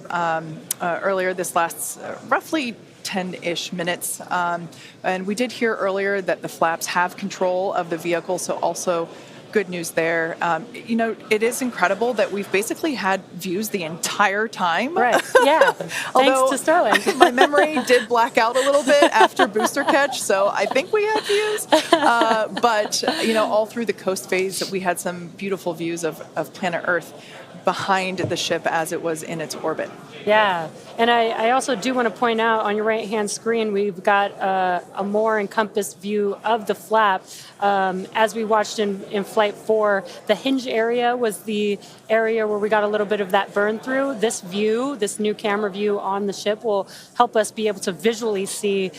earlier, this lasts roughly 10-ish minutes. And we did hear earlier that the flaps have control of the vehicle, so also good news there. It is incredible that we've basically had views the entire time.
Right, yeah. Thanks to Starlink.
My memory did black out a little bit after booster catch, so I think we had views. But all through the coast phase, we had some beautiful views of planet Earth behind the ship as it was in its orbit.
Yeah, and I also do want to point out on your right-hand screen, we've got a more encompassed view of the flap. As we watched in Flight 4, the hinge area was the area where we got a little bit of that burn through. This view, this new camera view on the ship will help us be able to visually see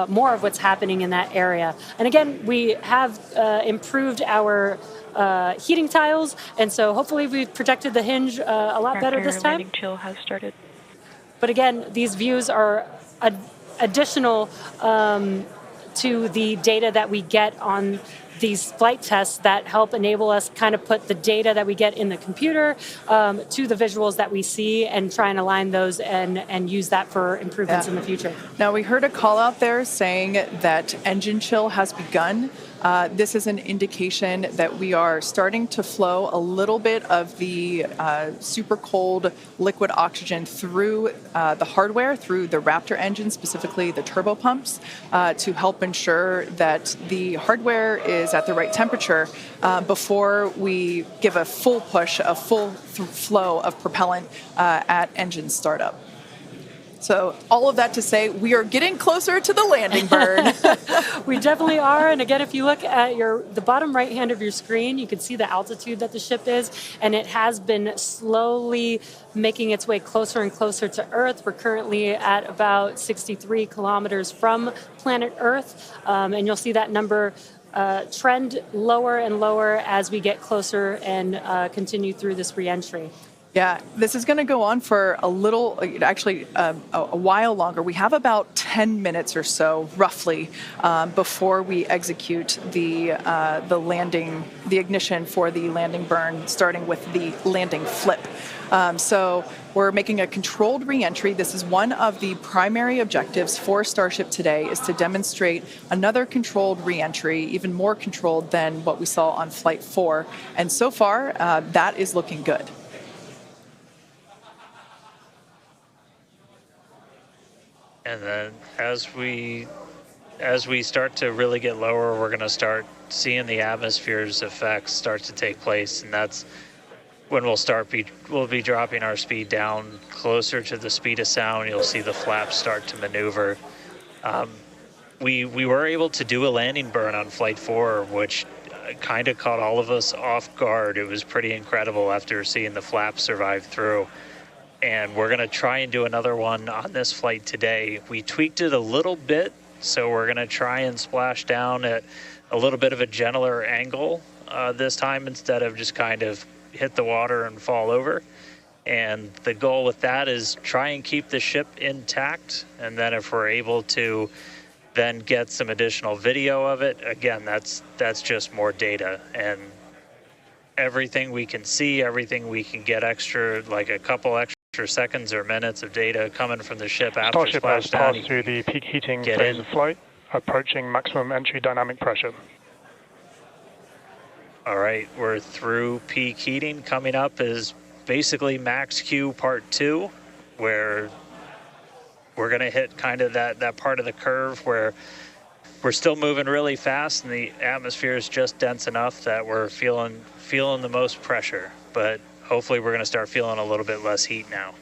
more of what's happening in that area. And again, we have improved our heating tiles, and so hopefully we've protected the hinge a lot better this time.
Chill has started.
But again, these views are additional to the data that we get on these flight tests that help enable us kind of put the data that we get in the computer to the visuals that we see and try and align those and use that for improvements in the future.
Now, we heard a call out there saying that engine chill has begun. This is an indication that we are starting to flow a little bit of the super cold liquid oxygen through the hardware, through the Raptor engine, specifically the turbo pumps, to help ensure that the hardware is at the right temperature before we give a full push, a full flow of propellant at engine startup. So all of that to say, we are getting closer to the landing burn.
We definitely are. And again, if you look at the bottom right hand of your screen, you can see the altitude that the ship is, and it has been slowly making its way closer and closer to Earth. We're currently at about 63 kilometers from planet Earth, and you'll see that number trend lower and lower as we get closer and continue through this reentry.
Yeah, this is going to go on for a little, actually a while longer. We have about 10 minutes or so, roughly, before we execute the landing, the ignition for the landing burn, starting with the landing flip. So we're making a controlled reentry. This is one of the primary objectives for Starship today, is to demonstrate another controlled reentry, even more controlled than what we saw on Flight 4. And so far, that is looking good.
And then as we start to really get lower, we're going to start seeing the atmosphere's effects start to take place, and that's when we'll be dropping our speed down closer to the speed of sound. You'll see the flaps start to maneuver. We were able to do a landing burn on Flight 4, which kind of caught all of us off guard. It was pretty incredible after seeing the flaps survive through. And we're going to try and do another one on this flight today. We tweaked it a little bit, so we're going to try and splash down at a little bit of a gentler angle this time, instead of just kind of hit the water and fall over. And the goal with that is try and keep the ship intact, and then if we're able to then get some additional video of it, again, that's just more data. And everything we can see, everything we can get extra, like a couple extra seconds or minutes of data coming from the ship after
Starship has
splashdown.
passed through the peak heating phase of flight, approaching maximum entry dynamic pressure.
All right, we're through peak heating. Coming up is basically max Q part 2, where we're going to hit kind of that part of the curve where we're still moving really fast and the atmosphere is just dense enough that we're feeling the most pressure, but hopefully we're going to start feeling a little bit less heat now.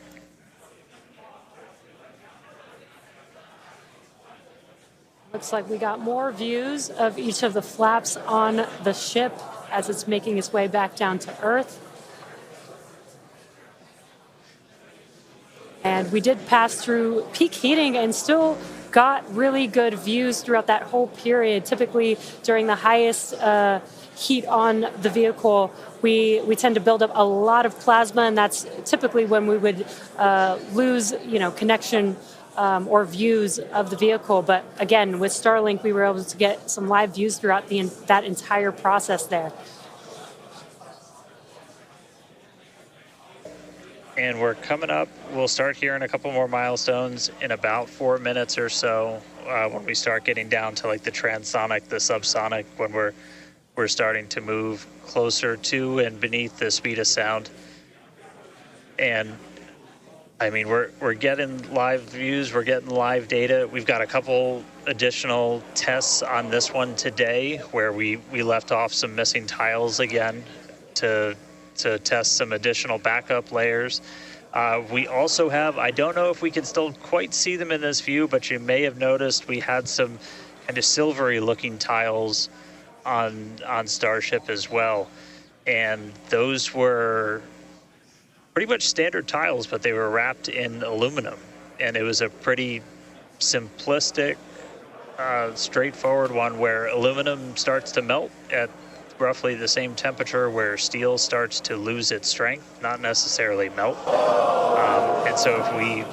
Looks like we got more views of each of the flaps on the ship as it's making its way back down to Earth. And we did pass through peak heating and still got really good views throughout that whole period. Typically during the highest heat on the vehicle, we tend to build up a lot of plasma, and that's typically when we would lose connection or views of the vehicle. But again, with Starlink, we were able to get some live views throughout that entire process there.
And we're coming up, we'll start hearing a couple more milestones in about 4 minutes or so, when we start getting down to like the transonic, the subsonic, when we're starting to move closer to and beneath the speed of sound. And I mean, we're getting live views, we're getting live data. We've got a couple additional tests on this one today where we left off some missing tiles again to test some additional backup layers. We also have, I don't know if we can still quite see them in this view, but you may have noticed we had some kind of silvery looking tiles on Starship as well. And those were pretty much standard tiles, but they were wrapped in aluminum. And it was a pretty simplistic, straightforward one where aluminum starts to melt at roughly the same temperature where steel starts to lose its strength, not necessarily melt. And so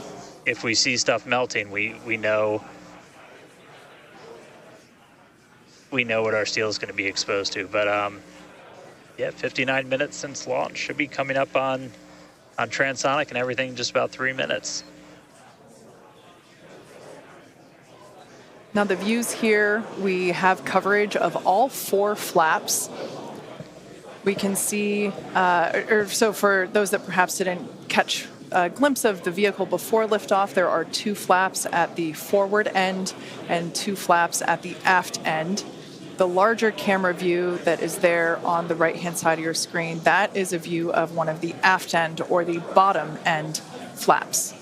if we see stuff melting, we know what our steel is going to be exposed to. But yeah, 59 minutes since launch, should be coming up on transonic and everything just about 3 minutes.
Now the views here, we have coverage of all 4 flaps. We can see, so for those that perhaps didn't catch a glimpse of the vehicle before liftoff, there are 2 flaps at the forward end and 2 flaps at the aft end. The larger camera view that is there on the right-hand side of your screen, that is a view of one of the aft end or the bottom end flaps.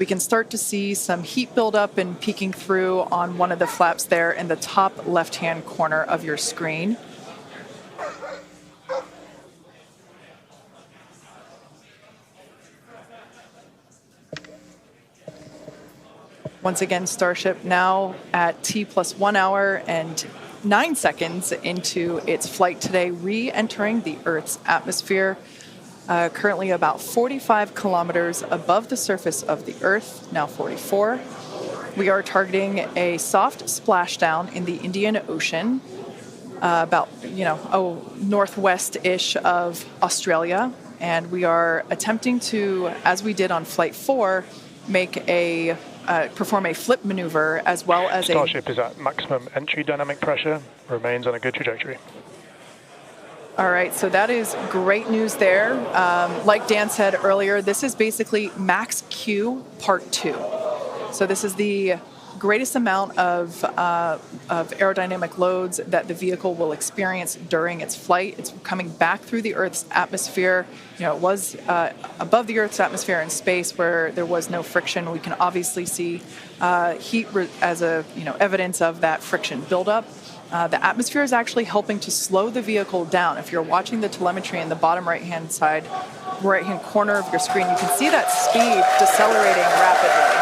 We can start to see some heat buildup and peeking through on one of the flaps there in the top left-hand corner of your screen. Once again, Starship now at T+1 hour and 9 seconds into its flight today, re-entering the Earth's atmosphere, currently about 45 kilometers above the surface of the Earth, now 44. We are targeting a soft splashdown in the Indian Ocean, about, northwest-ish of Australia. And we are attempting to, as we did on Flight 4, perform a flip maneuver as well as
Starship is at maximum entry dynamic pressure, remains on a good trajectory.
All right, so that is great news there. Like Dan said earlier, this is basically max Q part 2. So this is the greatest amount of aerodynamic loads that the vehicle will experience during its flight. It's coming back through the Earth's atmosphere. It was above the Earth's atmosphere in space where there was no friction. We can obviously see heat as evidence of that friction buildup. The atmosphere is actually helping to slow the vehicle down. If you're watching the telemetry in the bottom right-hand corner of your screen, you can see that speed decelerating rapidly.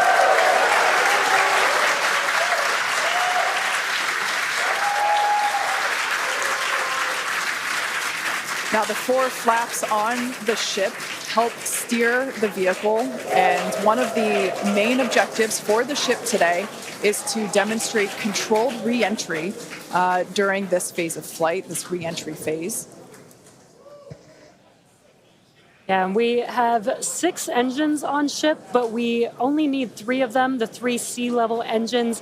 Now, the 4 flaps on the ship help steer the vehicle, and one of the main objectives for the ship today is to demonstrate controlled re-entry during this phase of flight, this re-entry phase.
Yeah, and we have 6 engines on ship, but we only need 3 of them, the 3 sea-level engines.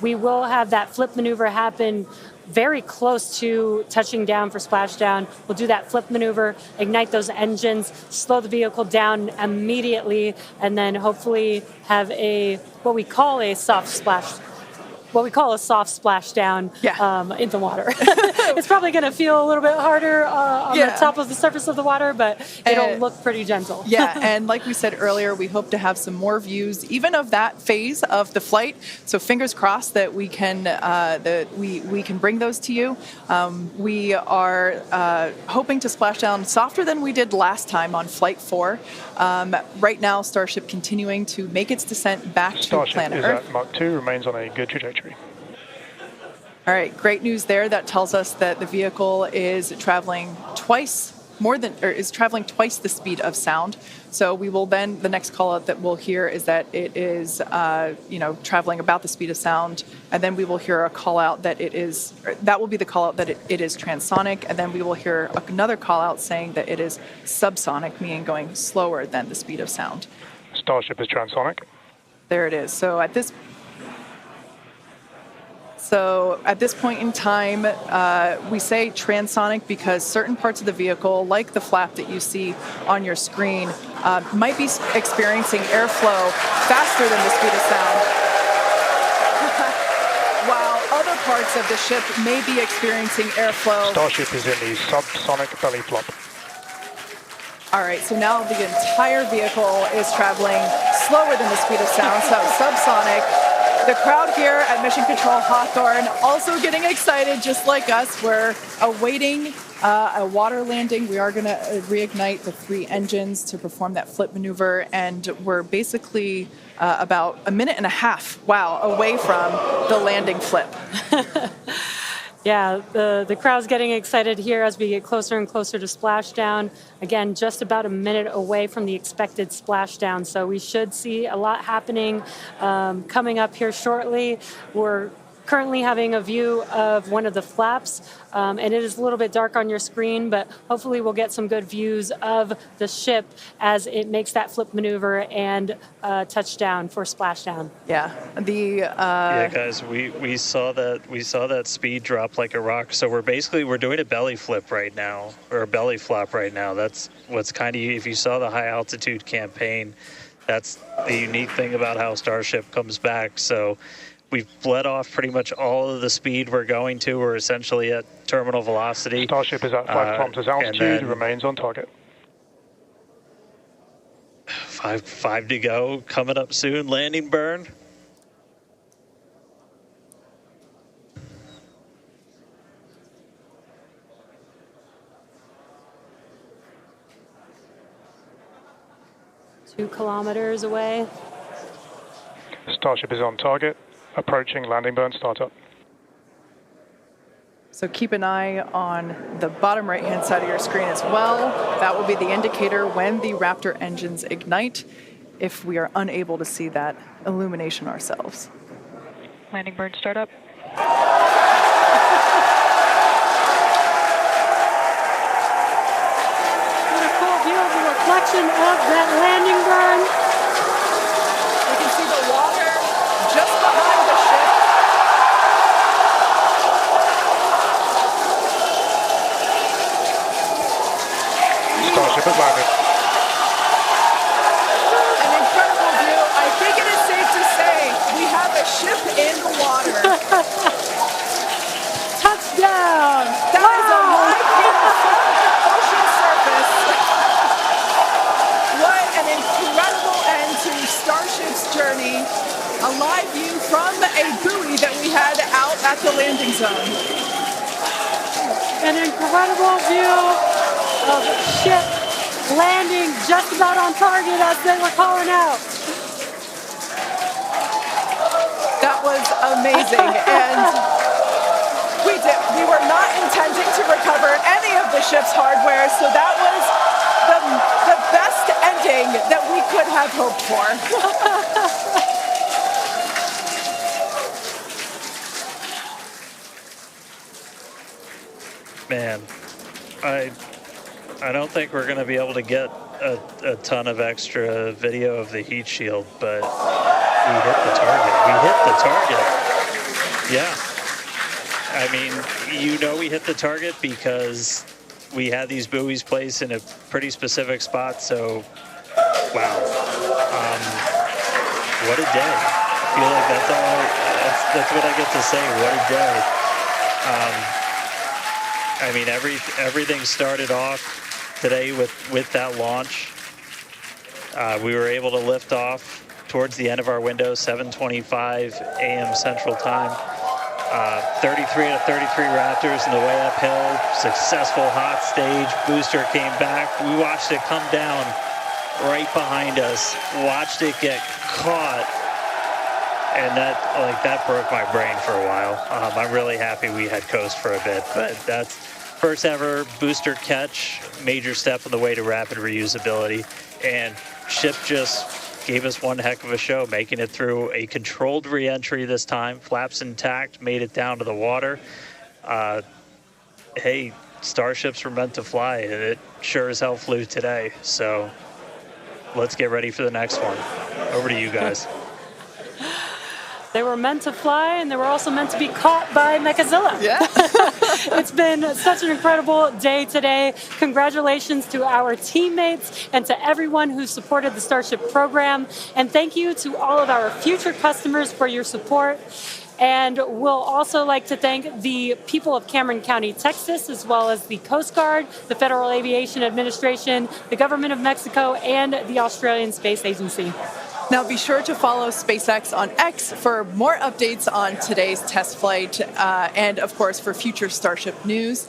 We will have that flip maneuver happen very close to touching down for splashdown. We'll do that flip maneuver, ignite those engines, slow the vehicle down immediately, and then hopefully have what we call a soft splashdown in the water. It's probably going to feel a little bit harder on the top of the surface of the water, but it'll look pretty gentle.
Yeah, and like we said earlier, we hope to have some more views, even of that phase of the flight. So fingers crossed that we can we can bring those to you. We are hoping to splash down softer than we did last time on Flight 4. Right now, Starship continuing to make its descent back to planet Earth.
Starship is at Mach 2, remains on a good trajectory.
All right, great news there. That tells us that the vehicle is traveling twice the speed of sound. So we will then, the next call out that we'll hear is that it is, traveling about the speed of sound. And then we will hear a call out that that will be the call out that it is transonic. And then we will hear another call out saying that it is subsonic, meaning going slower than the speed of sound.
Starship is transonic.
There it is. So at this point in time, we say transonic because certain parts of the vehicle, like the flap that you see on your screen, might be experiencing airflow faster than the speed of sound, while other parts of the ship may be experiencing airflow.
Starship is in the subsonic belly flop.
All right, so now the entire vehicle is traveling slower than the speed of sound, so subsonic. The crowd here at Mission Control Hawthorne also getting excited, just like us. We're awaiting a water landing. We are going to reignite the 3 engines to perform that flip maneuver, and we're basically about a minute and a half, away from the landing flip.
Yeah, the crowd's getting excited here as we get closer and closer to splashdown. Again, just about a minute away from the expected splashdown, so we should see a lot happening coming up here shortly. We're currently having a view of one of the flaps, and it is a little bit dark on your screen, but hopefully we'll get some good views of the ship as it makes that flip maneuver and touchdown for splashdown.
Yeah,
guys, we saw that speed drop like a rock. So we're doing a belly flip right now, or a belly flop right now. That's what's kind of, if you saw the high altitude campaign, that's the unique thing about how Starship comes back. So we've bled off pretty much all of the speed we're going to. We're essentially at terminal velocity.
Starship is at 5 kilometers altitude, remains on target.
Five to go. Coming up soon. Landing burn.
Two kilometers away.
Starship is on target, approaching landing burn startup.
So keep an eye on the bottom right-hand side of your screen as well. That will be the indicator when the Raptor engines ignite, if we are unable to see that illumination ourselves.
Landing burn startup.
What a cool view of the reflection of that landing burn.
You can see the water just behind the ship.
Starship has landed.
An incredible view. I think it is safe to say we have a ship in the water.
Touchdown!
That is a live view from the ocean surface. What an incredible end to Starship's journey. A live view from a buoy that we had out at the landing zone.
An incredible view of ship landing just about on target as they were calling out.
That was amazing. And we were not intending to recover any of the ship's hardware, so that was the best ending that we could have hoped for.
Man, I don't think we're going to be able to get a ton of extra video of the heat shield, but we hit the target. We hit the target. Yeah. I mean, we hit the target because we had these buoys placed in a pretty specific spot, so wow. What a day. I feel like that's what I get to say. What a day. I mean, everything started off today with that launch. We were able to lift off towards the end of our window, 7:25 a.m. Central Time. 33 out of 33 Raptors in the way uphill. Successful hot stage. Booster came back. We watched it come down right behind us. Watched it get caught. And that broke my brain for a while. I'm really happy we had coast for a bit, but that's first ever booster catch, major step on the way to rapid reusability. And ship just gave us one heck of a show, making it through a controlled reentry this time, flaps intact, made it down to the water. Hey, Starships were meant to fly, and it sure as hell flew today. So let's get ready for the next one. Over to you guys.
They were meant to fly, and they were also meant to be caught by Mechazilla.
Yeah.
It's been such an incredible day today. Congratulations to our teammates and to everyone who supported the Starship program. And thank you to all of our future customers for your support. And we'll also like to thank the people of Cameron County, Texas, as well as the Coast Guard, the Federal Aviation Administration, the Government of Mexico, and the Australian Space Agency.
Now be sure to follow SpaceX on X for more updates on today's test flight and, of course, for future Starship news.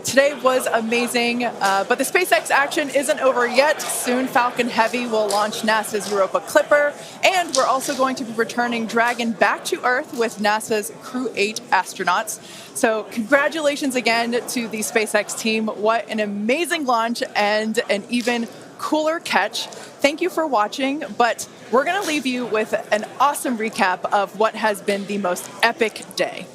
Today was amazing, but the SpaceX action isn't over yet. Soon Falcon Heavy will launch NASA's Europa Clipper, and we're also going to be returning Dragon back to Earth with NASA's Crew 8 astronauts. So congratulations again to the SpaceX team. What an amazing launch and an even cooler catch. Thank you for watching, but we're going to leave you with an awesome recap of what has been the most epic day.